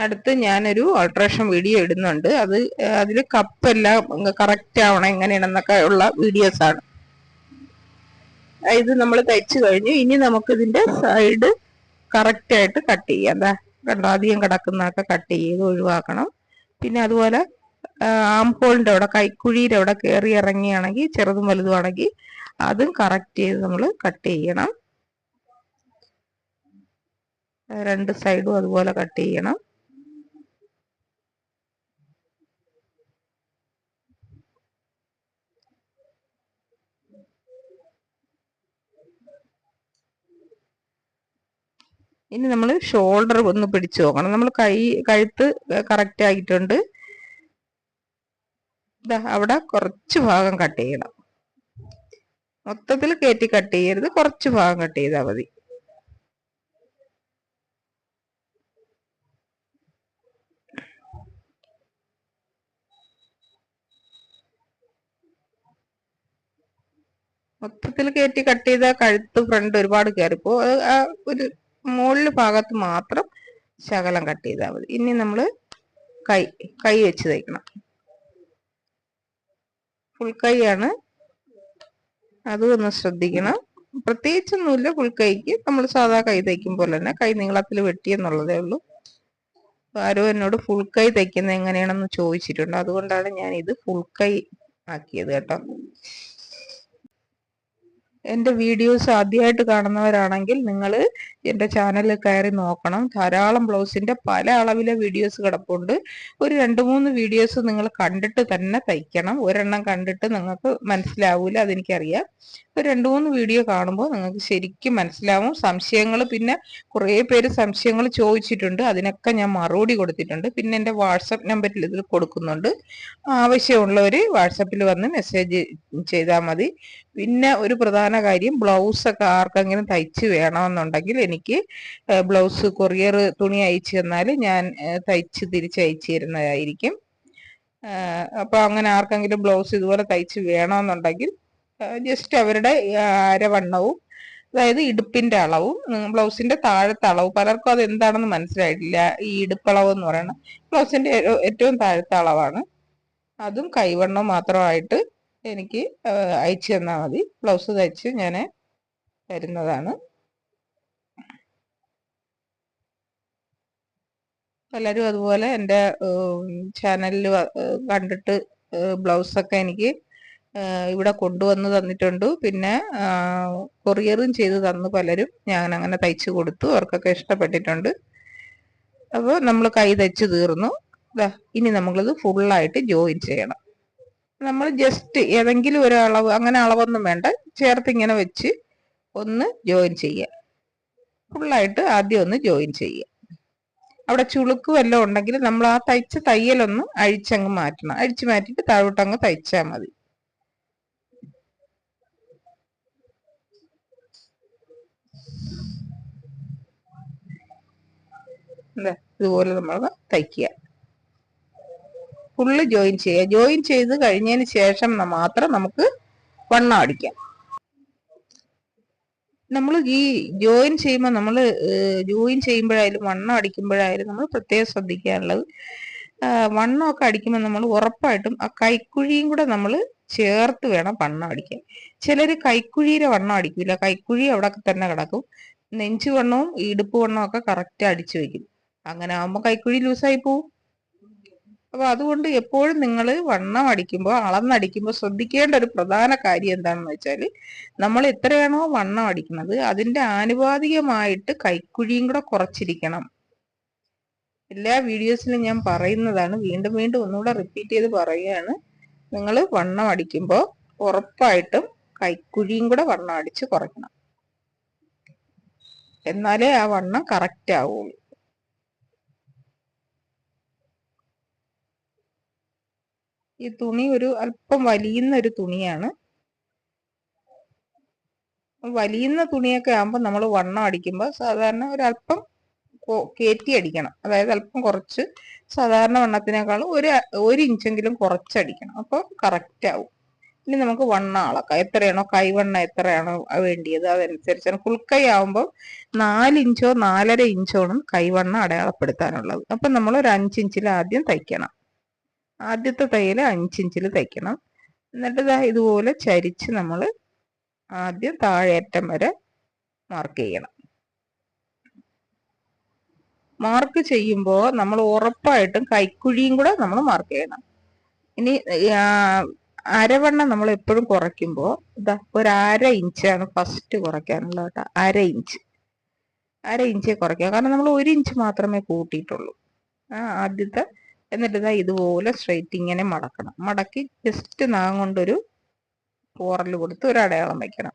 S1: അടുത്ത് ഞാനൊരു ഓൾട്രേഷൻ വീഡിയോ ഇടുന്നുണ്ട്. അതിൽ കപ്പെല്ലാം കറക്റ്റ് ആവണം എങ്ങനെയാണെന്നൊക്കെ ഉള്ള വീഡിയോസ് ആണ്. ഇത് നമ്മൾ തയ്ച്ചു കഴിഞ്ഞു. ഇനി നമുക്ക് ഇതിന്റെ സൈഡ് കറക്റ്റ് ആയിട്ട് കട്ട് ചെയ്യാം. എന്താ കണ്ടോ, അധികം കിടക്കുന്നതൊക്കെ കട്ട് ചെയ്ത് ഒഴിവാക്കണം. പിന്നെ അതുപോലെ ആംഹോളിന്റെ അവിടെ, കൈക്കുഴിയുടെ അവിടെ കയറി ഇറങ്ങിയാണെങ്കിൽ, ചെറുതും വലുതുമാണെങ്കിൽ അതും കറക്റ്റ് ചെയ്ത് നമ്മൾ കട്ട് ചെയ്യണം. 2 സൈഡും അതുപോലെ കട്ട് ചെയ്യണം. ഇനി നമ്മൾ ഷോൾഡർ ഒന്ന് പിടിച്ചു നോക്കണം. നമ്മൾ കഴുത്ത് കറക്റ്റ് ആയിട്ടുണ്ട്. അവിടെ കുറച്ച് ഭാഗം കട്ട് ചെയ്യണം. മൊത്തത്തിൽ കയറ്റി കട്ട് ചെയ്യരുത്, കുറച്ച് ഭാഗം കട്ട് ചെയ്താൽ മതി. മൊത്തത്തിൽ കയറ്റി കട്ട് ചെയ്താൽ കഴുത്ത് ഫ്രണ്ട് ഒരുപാട് കയറിപ്പോ. ഒരു മുകളിൽ ഭാഗത്ത് മാത്രം ശകലം കട്ട് ചെയ്താൽ മതി. ഇനി നമ്മൾ കൈ വെച്ച് തയ്ക്കണം. ഫുൾ കൈയാണ്, അതും ഒന്ന് ശ്രദ്ധിക്കണം. പ്രത്യേകിച്ചൊന്നുമില്ല, ഫുൾ കൈക്ക് നമ്മൾ സാധാ കൈ തയ്ക്കും പോലെ തന്നെ കൈ നീളത്തിൽ വെട്ടിയെന്നുള്ളതേ ഉള്ളൂ. ആരോ എന്നോട് ഫുൾ കൈ തയ്ക്കുന്നത് എങ്ങനെയാണെന്ന് ചോദിച്ചിട്ടുണ്ട്. അതുകൊണ്ടാണ് ഞാൻ ഇത് ഫുൾ കൈ ആക്കിയത് കേട്ടോ. എൻ്റെ വീഡിയോസ് ആദ്യമായിട്ട് കാണുന്നവരാണെങ്കിൽ നിങ്ങൾ എൻ്റെ ചാനലിൽ കയറി നോക്കണം. ധാരാളം ബ്ലൗസിൻ്റെ പല അളവിലെ വീഡിയോസ് കിടപ്പുണ്ട്. ഒരു 2-3 വീഡിയോസ് നിങ്ങൾ കണ്ടിട്ട് തന്നെ തയ്ക്കണം. ഒരെണ്ണം കണ്ടിട്ട് നിങ്ങൾക്ക് മനസ്സിലാവൂല, അതെനിക്കറിയാം. ഒരു 2-3 വീഡിയോ കാണുമ്പോൾ നിങ്ങൾക്ക് ശരിക്കും മനസ്സിലാവും. സംശയങ്ങൾ, പിന്നെ കുറേ പേര് സംശയങ്ങൾ ചോദിച്ചിട്ടുണ്ട്, അതിനൊക്കെ ഞാൻ മറുപടി കൊടുത്തിട്ടുണ്ട്. പിന്നെ എൻ്റെ വാട്സപ്പ് നമ്പറിൽ ഇതിൽ കൊടുക്കുന്നുണ്ട്. ആവശ്യമുള്ളവർ വാട്സപ്പിൽ വന്ന് മെസ്സേജ് ചെയ്താൽ മതി. പിന്നെ ഒരു പ്രധാന കാര്യം, ബ്ലൗസൊക്കെ ആർക്കെങ്കിലും തയ്ച്ച് വേണമെന്നുണ്ടെങ്കിൽ എനിക്ക് ബ്ലൗസ് കൊറിയർ തുണി അയച്ചു തന്നാൽ ഞാൻ തയ്ച്ച് തിരിച്ചയച്ചു തരുന്നതായിരിക്കും. അപ്പൊ അങ്ങനെ ആർക്കെങ്കിലും ബ്ലൗസ് ഇതുപോലെ തയ്ച്ച് വേണമെന്നുണ്ടെങ്കിൽ ജസ്റ്റ് അവരുടെ അരവണ്ണവും, അതായത് ഇടുപ്പിന്റെ അളവും ബ്ലൗസിന്റെ താഴത്തെ അളവ്, പലർക്കും അത് എന്താണെന്ന് മനസ്സിലായിട്ടില്ല. ഈ ഇടുപ്പളവ് എന്ന് പറയുന്നത് ബ്ലൗസിന്റെ ഏറ്റവും താഴത്തെ അളവാണ്. അതും കൈവണ്ണം മാത്രമായിട്ട് എനിക്ക് അയച്ചു തന്നാൽ മതി. ബ്ലൗസ് തയ്ച്ച് ഞാൻ തരുന്നതാണ്. പലരും അതുപോലെ എൻ്റെ ചാനലിൽ കണ്ടിട്ട് ബ്ലൗസൊക്കെ എനിക്ക് ഇവിടെ കൊണ്ടുവന്ന് തന്നിട്ടുണ്ട്. പിന്നെ കൊറിയറും ചെയ്ത് തന്നു പലരും. ഞാൻ അങ്ങനെ തയ്ച്ചു കൊടുത്തു, അവർക്കൊക്കെ ഇഷ്ടപ്പെട്ടിട്ടുണ്ട്. അപ്പോൾ നമ്മൾ കൈ തയ്ച്ച് തീർന്നു. ഇനി നമ്മളിത് ഫുള്ളായിട്ട് ജോയിൻ ചെയ്യണം. നമ്മൾ ജസ്റ്റ് ഏതെങ്കിലും ഒരു അളവ്, അങ്ങനെ അളവൊന്നും വേണ്ട, ചേർത്ത് ഇങ്ങനെ വെച്ച് ഒന്ന് ജോയിൻ ചെയ്യുക. ഫുള്ളായിട്ട് ആദ്യം ഒന്ന് ജോയിൻ ചെയ്യുക. അവിടെ ചുളുക്ക് വല്ലതും ഉണ്ടെങ്കിൽ നമ്മൾ ആ തയ്ച്ച തയ്യലൊന്ന് അഴിച്ചങ്ങ് മാറ്റണം. അഴിച്ചു മാറ്റിയിട്ട് താഴോട്ടങ്ങ് തയ്ച്ചാൽ മതി. ഇതുപോലെ നമ്മൾ തയ്ക്കുക. ഫുള്ള് ജോയിൻ ചെയ്യുക. ജോയിൻ ചെയ്ത് കഴിഞ്ഞതിന് ശേഷം മാത്രം നമുക്ക് വണ്ണം അടിക്കാം. നമ്മൾ ഈ ജോയിൻ ചെയ്യുമ്പോൾ ജോയിൻ ചെയ്യുമ്പോഴായാലും വണ്ണം അടിക്കുമ്പോഴായാലും നമ്മൾ പ്രത്യേകം ശ്രദ്ധിക്കാനുള്ളത്, വണ്ണമൊക്കെ അടിക്കുമ്പോൾ നമ്മൾ ഉറപ്പായിട്ടും ആ കൈക്കുഴിയും കൂടെ നമ്മൾ ചേർത്ത് വേണം വണ്ണം അടിക്കാൻ. ചിലർ കൈക്കുഴിയുടെ വണ്ണം അടിക്കില്ല, കൈക്കുഴി അവിടെ തന്നെ കിടക്കും. നെഞ്ചു വണ്ണവും ഇടുപ്പ് വണ്ണവും ഒക്കെ കറക്റ്റ് അടിച്ചു വെക്കും. അങ്ങനെ ആകുമ്പോൾ കൈക്കുഴി ലൂസായി പോവും. അപ്പൊ അതുകൊണ്ട് എപ്പോഴും നിങ്ങൾ വണ്ണം അടിക്കുമ്പോൾ, അളന്നടിക്കുമ്പോൾ ശ്രദ്ധിക്കേണ്ട ഒരു പ്രധാന കാര്യം എന്താണെന്ന് വെച്ചാൽ, നമ്മൾ എത്രയാണോ വണ്ണം അടിക്കുന്നത് അതിന്റെ ആനുപാതികമായിട്ട് കൈക്കുഴിയും കൂടെ കുറച്ചിരിക്കണം. എല്ലാ വീഡിയോസിലും ഞാൻ പറയുന്നതാണ്, വീണ്ടും വീണ്ടും ഒന്നുകൂടെ റിപ്പീറ്റ് ചെയ്ത് പറയുകയാണ്. നിങ്ങൾ വണ്ണം അടിക്കുമ്പോൾ ഉറപ്പായിട്ടും കൈക്കുഴിയും കൂടെ വണ്ണം അടിച്ച് കുറയ്ക്കണം. എന്നാലേ ആ വണ്ണം കറക്റ്റ് ആവുള്ളൂ. ഈ തുണി ഒരു അല്പം വലിയുന്ന ഒരു തുണിയാണ്. വലിയുന്ന തുണിയൊക്കെ ആകുമ്പോൾ നമ്മൾ വണ്ണം അടിക്കുമ്പോൾ സാധാരണ ഒരല്പം കയറ്റി അടിക്കണം. അതായത് അല്പം കുറച്ച്, സാധാരണ വണ്ണത്തിനേക്കാളും ഒരു ഇഞ്ചെങ്കിലും കുറച്ചടിക്കണം. അപ്പോൾ കറക്റ്റ് ആവും. ഇനി നമുക്ക് വണ്ണം അളക്കാം. എത്രയാണോ കൈവണ്ണം എത്രയാണോ വേണ്ടിയത് അതനുസരിച്ചാണ്. ഫുൾ കൈ ആവുമ്പോൾ 4 ഇഞ്ചോ 4.5 ഇഞ്ചോ ആണ് കൈവണ്ണം അടയാളപ്പെടുത്താനുള്ളത്. അപ്പം നമ്മൾ ഒരു 5 ഇഞ്ചിൽ ആദ്യം തയ്ക്കണം. ആദ്യത്തെ തയ്യൽ 5 ഇഞ്ചിൽ തയ്ക്കണം. എന്നിട്ട് ഇതുപോലെ ചരിച്ച് നമ്മൾ ആദ്യം താഴേറ്റം വരെ മാർക്ക് ചെയ്യണം. മാർക്ക് ചെയ്യുമ്പോൾ നമ്മൾ ഉറപ്പായിട്ടും കൈക്കുഴിയും കൂടെ നമ്മൾ മാർക്ക് ചെയ്യണം. ഇനി അരവണ്ണം നമ്മൾ എപ്പോഴും കുറയ്ക്കുമ്പോൾ ഒരു 1/2 ഇഞ്ചാണ് ഫസ്റ്റ് കുറയ്ക്കാനുള്ളത് കേട്ടോ. 1/2 ഇഞ്ചേ കുറയ്ക്കുക. കാരണം നമ്മൾ 1 ഇഞ്ച് മാത്രമേ കൂട്ടിയിട്ടുള്ളൂ ആദ്യത്തെ. എന്നിട്ട് ഇതുപോലെ സ്ട്രെയിറ്റ് ഇങ്ങനെ മടക്കണം. മടക്കി ജസ്റ്റ് നാം കൊണ്ടൊരു പോറൽ കൊടുത്ത് ഒരു അടയാളം വെക്കണം.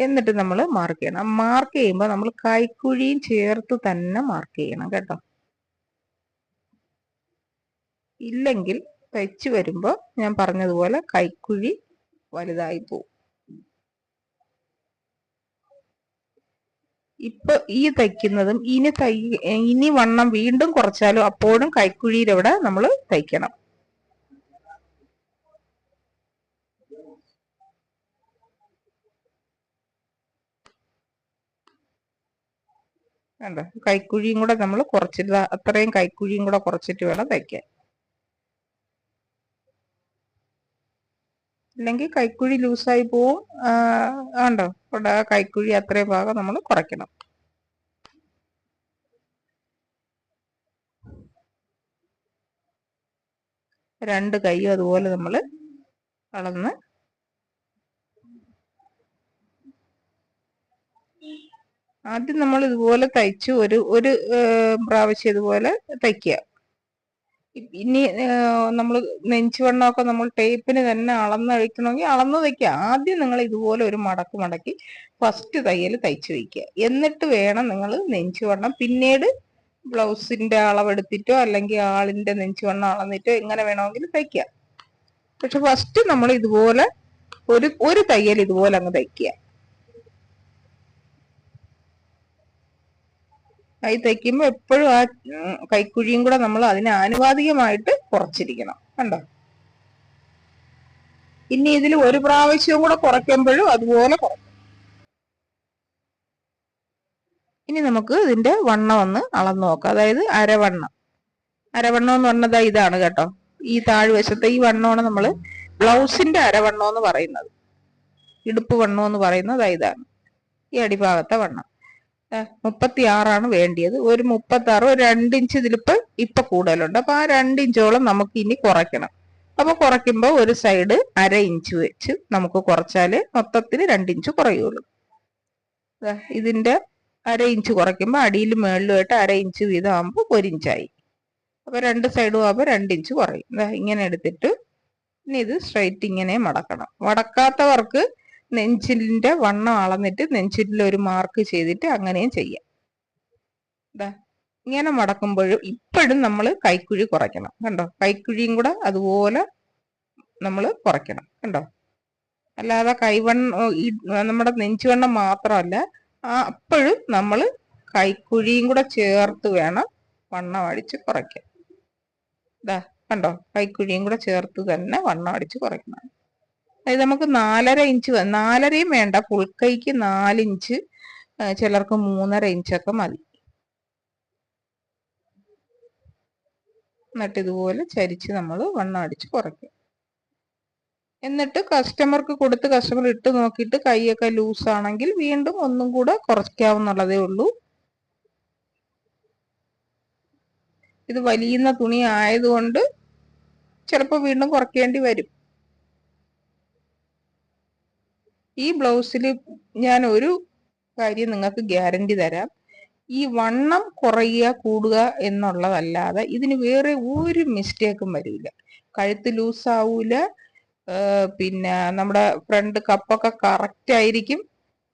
S1: എന്നിട്ട് നമ്മൾ മാർക്ക് ചെയ്യണം. മാർക്ക് ചെയ്യുമ്പോൾ നമ്മൾ കൈക്കുഴിയും ചേർത്ത് തന്നെ മാർക്ക് ചെയ്യണം കേട്ടോ. ഇല്ലെങ്കിൽ തയ്ച്ചു വരുമ്പോൾ ഞാൻ പറഞ്ഞതുപോലെ കൈക്കുഴി വലുതായി പോകും. ഇപ്പൊ ഈ തയ്ക്കുന്നതും ഇനി വണ്ണം വീണ്ടും കുറച്ചാലും അപ്പോഴും കൈക്കുഴിയുടെ അവിടെ നമ്മൾ തയ്ക്കണം. കണ്ടോ, കൈക്കുഴിയും കൂടെ നമ്മൾ കുറച്ചിട്ട്, അത്രയും കൈക്കുഴിയും കൂടെ കുറച്ചിട്ട് വേണം തയ്ക്കാൻ. ഇല്ലെങ്കിൽ കൈക്കുഴി ലൂസായി പോവും. കണ്ടോ, കൈക്കുഴി അത്രയും ഭാഗം നമ്മൾ കുറയ്ക്കണം. രണ്ട് കൈയും അതുപോലെ നമ്മൾ അളന്ന് ആദ്യം നമ്മൾ ഇതുപോലെ തയ്ച്ചു ഒരു പ്രാവശ്യം ഇതുപോലെ തയ്ക്കുക. ഇനി നമ്മൾ നെഞ്ചുവണ്ണമൊക്കെ നമ്മൾ ടേപ്പിന് തന്നെ അളന്നഴിക്കണമെങ്കിൽ അളന്ന് തയ്ക്കുക. ആദ്യം നിങ്ങൾ ഇതുപോലെ ഒരു മടക്കി ഫസ്റ്റ് തയ്യൽ തയ്ച്ചു വയ്ക്കുക. എന്നിട്ട് വേണം നിങ്ങൾ നെഞ്ചുവണ്ണം പിന്നീട് ബ്ലൗസിന്റെ അളവെടുത്തിട്ടോ അല്ലെങ്കിൽ ആളിന്റെ നെഞ്ചുവണ്ണം അളന്നിട്ടോ എങ്ങനെ വേണമെങ്കിലും തയ്ക്കുക. പക്ഷെ ഫസ്റ്റ് നമ്മൾ ഇതുപോലെ ഒരു തയ്യൽ ഇതുപോലെ അങ്ങ് തയ്ക്കുക. കൈ തയ്ക്കുമ്പോൾ എപ്പോഴും ആ കൈക്കുഴിയും കൂടെ നമ്മൾ അതിന് ആനുപാതികമായിട്ട് കുറച്ചിരിക്കണം. കണ്ടോ, ഇനി ഇതിൽ ഒരു പ്രാവശ്യവും കൂടെ കുറയ്ക്കുമ്പോഴും അതുപോലെ കുറയ്ക്കും. ഇനി നമുക്ക് ഇതിന്റെ വണ്ണം ഒന്ന് അളന്നു നോക്കാം. അതായത് അരവണ്ണം എന്ന് പറഞ്ഞത് ഇതാണ് കേട്ടോ. ഈ താഴ്വശത്തെ ഈ വണ്ണമാണ് നമ്മൾ ബ്ലൗസിന്റെ അരവണ്ണം എന്ന് പറയുന്നത്. ഇടുപ്പ് വണ്ണം എന്ന് പറയുന്നത് ഇതാണ്. ഈ അടിഭാഗത്തെ വണ്ണം 36 വേണ്ടിയത്. ഒരു 36, ഒരു 2 ഇഞ്ച് ഇപ്പൊ കൂടുതലുണ്ട്. അപ്പൊ ആ 2 ഇഞ്ചോളം നമുക്ക് ഇനി കുറയ്ക്കണം. അപ്പൊ കുറയ്ക്കുമ്പോൾ ഒരു സൈഡ് 1/2 ഇഞ്ച് വെച്ച് നമുക്ക് കുറച്ചാല് മൊത്തത്തിൽ 2 ഇഞ്ച് കുറയുള്ളൂ. ഇതിന്റെ 1/2 ഇഞ്ച് കുറയ്ക്കുമ്പോൾ അടിയിലും മേളിലുമായിട്ട് 1/2 ഇഞ്ച് വീതം ആകുമ്പോൾ 1 ഇഞ്ചായി. അപ്പൊ 2 സൈഡും ആകുമ്പോൾ 2 ഇഞ്ച് കുറയും. ഇങ്ങനെ എടുത്തിട്ട് ഇനി ഇത് സ്ട്രൈറ്റ് ഇങ്ങനെ മടക്കണം. മടക്കാത്തവർക്ക് നെഞ്ചിലിന്റെ വണ്ണം അളന്നിട്ട് നെഞ്ചിൽ ഒരു മാർക്ക് ചെയ്തിട്ട് അങ്ങനെയും ചെയ്യാം. ഇങ്ങനെ മടക്കുമ്പോഴും ഇപ്പോഴും നമ്മൾ കൈക്കുഴി കുറയ്ക്കണം. കണ്ടോ? കൈക്കുഴിയും കൂടെ അതുപോലെ നമ്മൾ കുറയ്ക്കണം. കണ്ടോ? അല്ലാതെ നമ്മുടെ നെഞ്ചുവണ്ണം മാത്രമല്ല, അപ്പോഴും നമ്മൾ കൈക്കുഴിയും കൂടെ ചേർത്ത് വേണം വണ്ണം അടിച്ച് കുറയ്ക്കാൻ. കണ്ടോ? കൈക്കുഴിയും കൂടെ ചേർത്ത് തന്നെ വണ്ണം അടിച്ച് കുറയ്ക്കണം. അതായത് നമുക്ക് 4.5 ഇഞ്ച്, 4.5യും വേണ്ട, ഫുൾ കൈക്ക് 4 ഇഞ്ച്, ചിലർക്ക് 3.5 ഇഞ്ചൊക്കെ മതി. എന്നിട്ട് ഇതുപോലെ ചരിച്ച് നമ്മൾ വണ്ണം അടിച്ച് കുറയ്ക്കും. എന്നിട്ട് കസ്റ്റമർക്ക് കൊടുത്ത് കസ്റ്റമർ ഇട്ട് നോക്കിയിട്ട് കൈയൊക്കെ ലൂസ് ആണെങ്കിൽ വീണ്ടും ഒന്നും കൂടെ കുറയ്ക്കാവുന്നുള്ളതേ ഉള്ളൂ. ഇത് വലിയുന്ന തുണി ആയതുകൊണ്ട് ചിലപ്പോൾ വീണ്ടും കുറയ്ക്കേണ്ടി വരും. ഈ ബ്ലൗസിൽ ഞാൻ ഒരു കാര്യം നിങ്ങൾക്ക് ഗ്യാരണ്ടി തരാം. ഈ വണ്ണം കുറയുക കൂടുക എന്നുള്ളതല്ലാതെ ഇതിന് വേറെ ഒരു മിസ്റ്റേക്കും വരില്ല. കഴുത്ത് ലൂസ് ആവൂല, പിന്നെ നമ്മുടെ ഫ്രണ്ട് കപ്പൊക്കെ കറക്റ്റ് ആയിരിക്കും.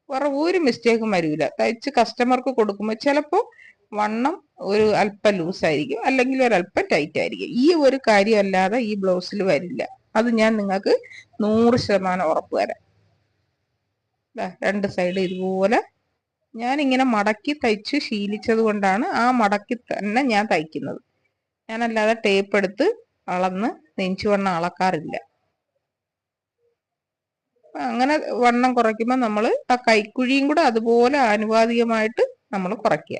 S1: വേറെ ഒരു മിസ്റ്റേക്കും വരില്ല. തയ്ച്ച് കസ്റ്റമർക്ക് കൊടുക്കുമ്പോൾ ചിലപ്പോൾ വണ്ണം ഒരു അല്പം ലൂസായിരിക്കും, അല്ലെങ്കിൽ ഒരല്പം ടൈറ്റ് ആയിരിക്കും. ഈ ഒരു കാര്യമല്ലാതെ ഈ ബ്ലൗസിൽ വരില്ല. അത് ഞാൻ നിങ്ങൾക്ക് 100% ഉറപ്പ് തരാം. 2 സൈഡ് ഇതുപോലെ ഞാനിങ്ങനെ മടക്കി തയ്ച്ച് ശീലിച്ചത് കൊണ്ടാണ് ആ മടക്കി തന്നെ ഞാൻ തയ്ക്കുന്നത്. ഞാനല്ലാതെ ടേപ്പ് എടുത്ത് അളന്ന് നെഞ്ചുവണ്ണം അളക്കാറില്ല. അങ്ങനെ വണ്ണം കുറയ്ക്കുമ്പോൾ നമ്മൾ ആ കൈക്കുഴിയും കൂടെ അതുപോലെ ആനുപാതികമായിട്ട് നമ്മൾ കുറയ്ക്കുക.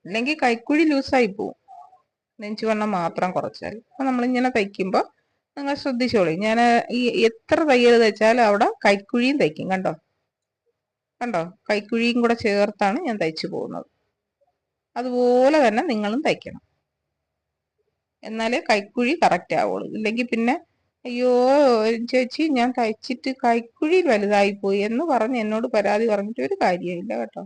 S1: അല്ലെങ്കിൽ കൈക്കുഴി ലൂസായി പോവും നെഞ്ചുവണ്ണം മാത്രം കുറച്ചാൽ. അപ്പൊ നമ്മളിങ്ങനെ തയ്ക്കുമ്പോൾ നിങ്ങൾ ശ്രദ്ധിച്ചോളൂ. ഞാൻ ഈ എത്ര തയ്യൽ തയ്ച്ചാലും അവിടെ കൈക്കുഴിയും തയ്ക്കും. കണ്ടോ? കൈക്കുഴിയും കൂടെ ചേർത്താണ് ഞാൻ തയ്ച്ചു പോകുന്നത്. അതുപോലെ തന്നെ നിങ്ങളും തയ്ക്കണം, എന്നാലേ കൈക്കുഴി കറക്റ്റ് ആവുള്ളൂ. ഇല്ലെങ്കിൽ പിന്നെ അയ്യോ ചേച്ചി ഞാൻ തയ്ച്ചിട്ട് കൈക്കുഴി വലുതായി പോയി എന്ന് പറഞ്ഞ് എന്നോട് പരാതി പറഞ്ഞിട്ട് ഒരു കാര്യമില്ല കേട്ടോ.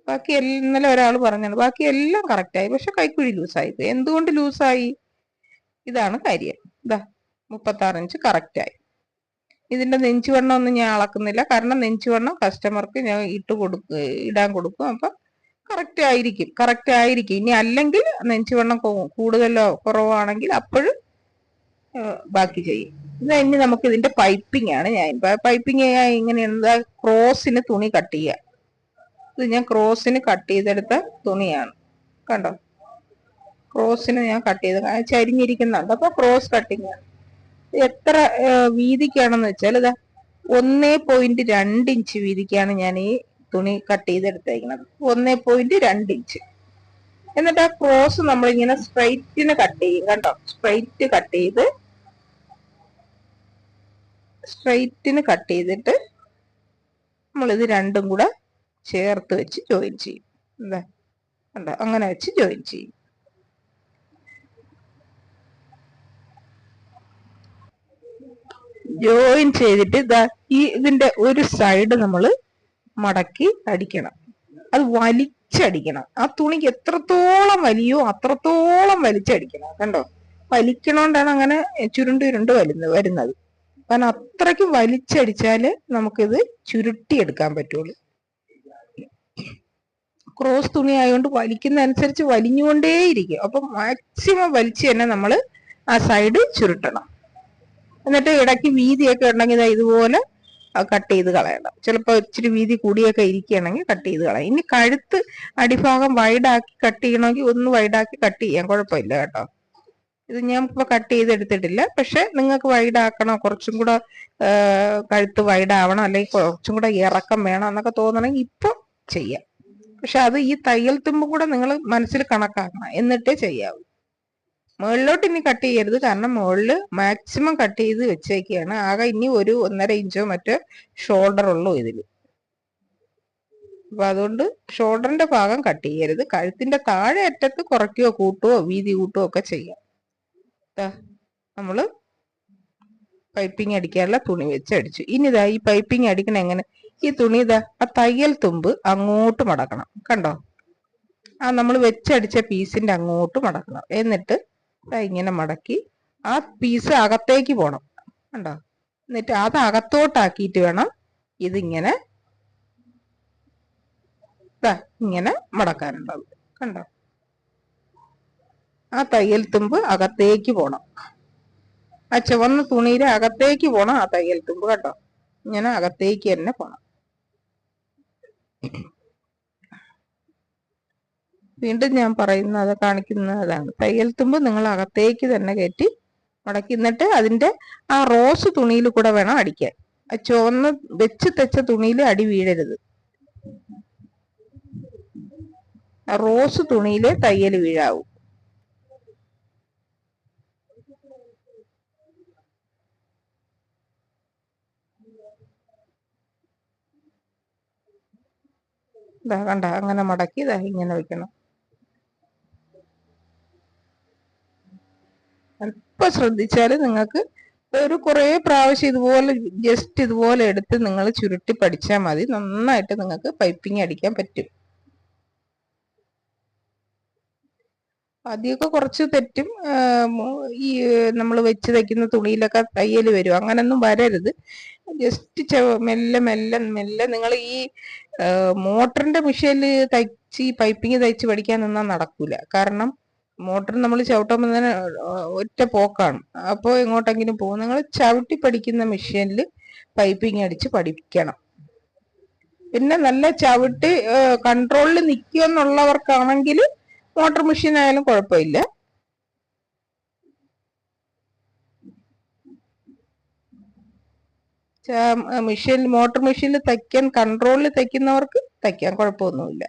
S1: ബാക്കി ഇന്നലെ ഒരാൾ പറഞ്ഞാണ് ബാക്കി എല്ലാം കറക്റ്റായി, പക്ഷെ കൈക്കുഴി ലൂസായി പോയി. എന്തുകൊണ്ട് ലൂസായി? ഇതാണ് കാര്യം. 36 ഇഞ്ച് കറക്റ്റായി. ഇതിന്റെ നെഞ്ചുവണ്ണം ഒന്നും ഞാൻ അളക്കുന്നില്ല, കാരണം നെഞ്ചുവണ്ണം കസ്റ്റമർക്ക് ഞാൻ ഇടാൻ കൊടുക്കും. അപ്പൊ കറക്റ്റ് ആയിരിക്കും. ഇനി അല്ലെങ്കിൽ നെഞ്ചുവണ്ണം കൂടുതലോ കുറവാണെങ്കിൽ അപ്പോഴും ബാക്കി ചെയ്യും. ഇനി നമുക്ക് ഇതിന്റെ പൈപ്പിംഗ് ആണ്. പൈപ്പിംഗ് ഇങ്ങനെയാണ്. ക്രോസിന് തുണി കട്ട് ചെയ്യുക. ഇത് ഞാൻ ക്രോസിന് കട്ട് ചെയ്തെടുത്ത തുണിയാണ്. കണ്ടോ? ക്രോസിന് ഞാൻ കട്ട് ചെയ്ത് ചരിഞ്ഞിരിക്കുന്നുണ്ട്. അപ്പൊ ക്രോസ് കട്ടിങ് ആണ്. എത്ര വീതിക്കാണെന്ന് വെച്ചാൽ 1.2 ഇഞ്ച് വീതിക്കാണ് ഞാൻ ഈ തുണി കട്ട് ചെയ്തെടുത്തേക്കുന്നത്. 1.2 ഇഞ്ച്. എന്നിട്ട് ആ ക്രോസ് നമ്മളിങ്ങനെ സ്ട്രൈറ്റിന് കട്ട് ചെയ്യും. കണ്ടോ? സ്ട്രൈറ്റിന് കട്ട് ചെയ്തിട്ട് നമ്മളിത് രണ്ടും കൂടെ ചേർത്ത് വെച്ച് ജോയിൻ ചെയ്യും. കണ്ടോ? അങ്ങനെ വെച്ച് ജോയിൻ ചെയ്യും. ജോയിൻ ചെയ്തിട്ട് ഇതിന്റെ ഒരു സൈഡ് നമ്മൾ മടക്കി അടിക്കണം. അത് വലിച്ചടിക്കണം. ആ തുണിക്ക് എത്രത്തോളം വലിയോ അത്രത്തോളം വലിച്ചടിക്കണം. കണ്ടോ? വലിക്കണോണ്ടാണ് അങ്ങനെ ചുരുണ്ട് വരുന്നത്. കാരണം അത്രയ്ക്ക് വലിച്ചടിച്ചാല് നമുക്കിത് ചുരുട്ടിയെടുക്കാൻ പറ്റുള്ളൂ. ക്രോസ് തുണി ആയതുകൊണ്ട് വലിക്കുന്ന അനുസരിച്ച് വലിഞ്ഞുകൊണ്ടേയിരിക്കും. അപ്പൊ മാക്സിമം വലിച്ച് തന്നെ നമ്മൾ ആ സൈഡ് ചുരുട്ടണം. എന്നിട്ട് ഇടയ്ക്ക് വീതിയൊക്കെ ഉണ്ടെങ്കിൽ ഇതുപോലെ കട്ട് ചെയ്ത് കളയണം. ചിലപ്പോൾ ഇച്ചിരി വീതി കൂടിയൊക്കെ ഇരിക്കുകയാണെങ്കിൽ കട്ട് ചെയ്ത് കളയാം. ഇനി കഴുത്ത് അടിഭാഗം വൈഡാക്കി കട്ട് ചെയ്യണമെങ്കിൽ ഒന്ന് വൈഡാക്കി കട്ട് ചെയ്യാം, കുഴപ്പമില്ല കേട്ടോ. ഇത് ഞാൻ ഇപ്പൊ കട്ട് ചെയ്തെടുത്തിട്ടില്ല. പക്ഷെ നിങ്ങൾക്ക് വൈഡ് ആക്കണോ, കുറച്ചും കൂടെ കഴുത്ത് വൈഡ് ആവണം, അല്ലെങ്കിൽ കുറച്ചും കൂടെ ഇറക്കം വേണം എന്നൊക്കെ തോന്നണമെങ്കിൽ ഇപ്പൊ ചെയ്യാം. പക്ഷെ അത് ഈ തയ്യൽ തുമ്പും കൂടെ നിങ്ങൾ മനസ്സിൽ കണക്കാക്കണം, എന്നിട്ടേ ചെയ്യാവൂ. മുകളിലോട്ട് ഇനി കട്ട് ചെയ്യരുത്, കാരണം മുകളില് മാക്സിമം കട്ട് ചെയ്ത് വെച്ചേക്കാണ്. ആകെ ഇനി ഒരു 1.5 ഇഞ്ചോ മറ്റോ ഷോൾഡർ ഉള്ളൂ ഇതിൽ. അപ്പൊ അതുകൊണ്ട് ഷോൾഡറിന്റെ ഭാഗം കട്ട് ചെയ്യരുത്. കഴുത്തിന്റെ താഴെ അറ്റത്ത് കുറയ്ക്കുകയോ കൂട്ടുകയോ വീതി കൂട്ടുകയോ ഒക്കെ ചെയ്യാം. നമ്മള് പൈപ്പിംഗ് അടിക്കാനുള്ള തുണി വെച്ച് അടിച്ചു. ഇനി ഇതാ ഈ പൈപ്പിംഗ് അടിക്കണ എങ്ങനെ, ഈ തുണി ഇതാ ആ തയ്യൽ തുമ്പ് അങ്ങോട്ട് മടക്കണം. കണ്ടോ, ആ നമ്മൾ വെച്ചടിച്ച പീസിന്റെ അങ്ങോട്ട് മടക്കണം. എന്നിട്ട് ഇങ്ങനെ മടക്കി ആ പീസ് അകത്തേക്ക് പോണം. കണ്ടോ, എന്നിട്ട് അത് അകത്തോട്ടാക്കിയിട്ട് വേണം ഇതിങ്ങനെ ഇങ്ങനെ മടക്കാനുള്ളത്. കണ്ടോ, ആ തയ്യൽ തുമ്പ് അകത്തേക്ക് പോണം. ആ ചുവന്ന തുണിയുടെ അകത്തേക്ക് പോണം ആ തയ്യൽ തുമ്പ്. കേട്ടോ, ഇങ്ങനെ അകത്തേക്ക് തന്നെ പോണം. വീണ്ടും ഞാൻ പറയുന്നത് കാണിക്കുന്നതാണ്. തയ്യൽ തുമ്പ് നിങ്ങൾ അകത്തേക്ക് തന്നെ കയറ്റി മടക്കി, എന്നിട്ട് അതിന്റെ ആ റോസ് തുണിയിൽ കൂടെ വേണം അടിക്കാൻ. ആ ചുവന്ന് വെച്ച് തെച്ച തുണിയിൽ അടി വീഴരുത്. റോസ് തുണിയിലെ തയ്യൽ വീഴാവൂ. ഇതാ കണ്ട, അങ്ങനെ മടക്കി ഇതാ ഇങ്ങനെ വെക്കണം. ഇപ്പൊ ശ്രദ്ധിച്ചാല് നിങ്ങൾക്ക് ഒരു കുറെ പ്രാവശ്യം ഇതുപോലെ ജസ്റ്റ് ഇതുപോലെ എടുത്ത് നിങ്ങൾ ചുരുട്ടി പഠിച്ചാൽ മതി. നന്നായിട്ട് നിങ്ങൾക്ക് പൈപ്പിംഗ് അടിക്കാൻ പറ്റും. ആദ്യമൊക്കെ കുറച്ച് തെറ്റും, ഈ നമ്മൾ വെച്ച് തയ്ക്കുന്ന തുണിയിലൊക്കെ തയ്യൽ വരും. അങ്ങനൊന്നും വരരുത്. ജസ്റ്റ് മെല്ലെ മെല്ലെ മെല്ലെ നിങ്ങൾ ഈ മോട്ടറിന്റെ മെഷീനിൽ തയ്ച്ച് ഈ പൈപ്പിംഗ് തയ്ച്ച് പഠിക്കാൻ നിന്നാൽ നടക്കൂല. കാരണം മോട്ടർ നമ്മൾ ചവിട്ടുമ്പോൾ തന്നെ ഒറ്റ പോക്കാണ്. അപ്പോൾ എങ്ങോട്ടെങ്കിലും പോകും. നിങ്ങൾ ചവിട്ടി പഠിക്കുന്ന മെഷീനിൽ പൈപ്പിംഗ് അടിച്ച് പഠിക്കണം. പിന്നെ നല്ല ചവിട്ടി കൺട്രോളിൽ നിൽക്കുമെന്നുള്ളവർക്കാണെങ്കിൽ മോട്ടോർ മെഷീൻ ആയാലും കുഴപ്പമില്ല. മോട്ടോർ മെഷീനിൽ തയ്ക്കാൻ കൺട്രോളിൽ തയ്ക്കുന്നവർക്ക് തയ്ക്കാൻ കുഴപ്പമൊന്നുമില്ല.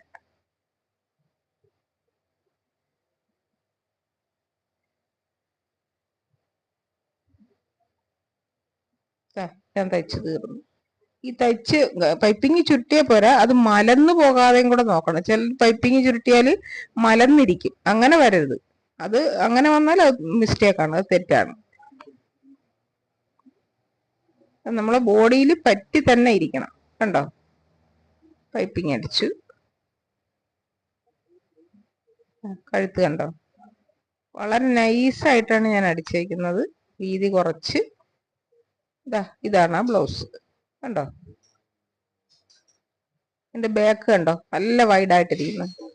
S1: ഞാൻ തയ്ച്ചു തീർന്നു. ഈ തയ്ച്ച് പൈപ്പിംഗ് ചുരുട്ടിയാൽ പോരാ, അത് മലന്നു പോകാതെയും കൂടെ നോക്കണം. ചില പൈപ്പിംഗ് ചുരുട്ടിയാൽ മലന്നിരിക്കും. അങ്ങനെ വരരുത്. അത് അങ്ങനെ വന്നാൽ മിസ്റ്റേക്കാണ്, അത് തെറ്റാണ്. നമ്മളെ ബോഡിയിൽ പറ്റി തന്നെ ഇരിക്കണം. കണ്ടോ, പൈപ്പിംഗ് അടിച്ചു. കഴുത്ത് കണ്ടോ, വളരെ നൈസായിട്ടാണ് ഞാൻ അടിച്ചേക്കുന്നത്. വീതി കുറച്ച്. ഇതാണ് ബ്ലൗസ്. കണ്ടോ, എന്റെ ബാക്ക് കണ്ടോ, നല്ല വൈഡായിട്ടിരിക്കുന്നു.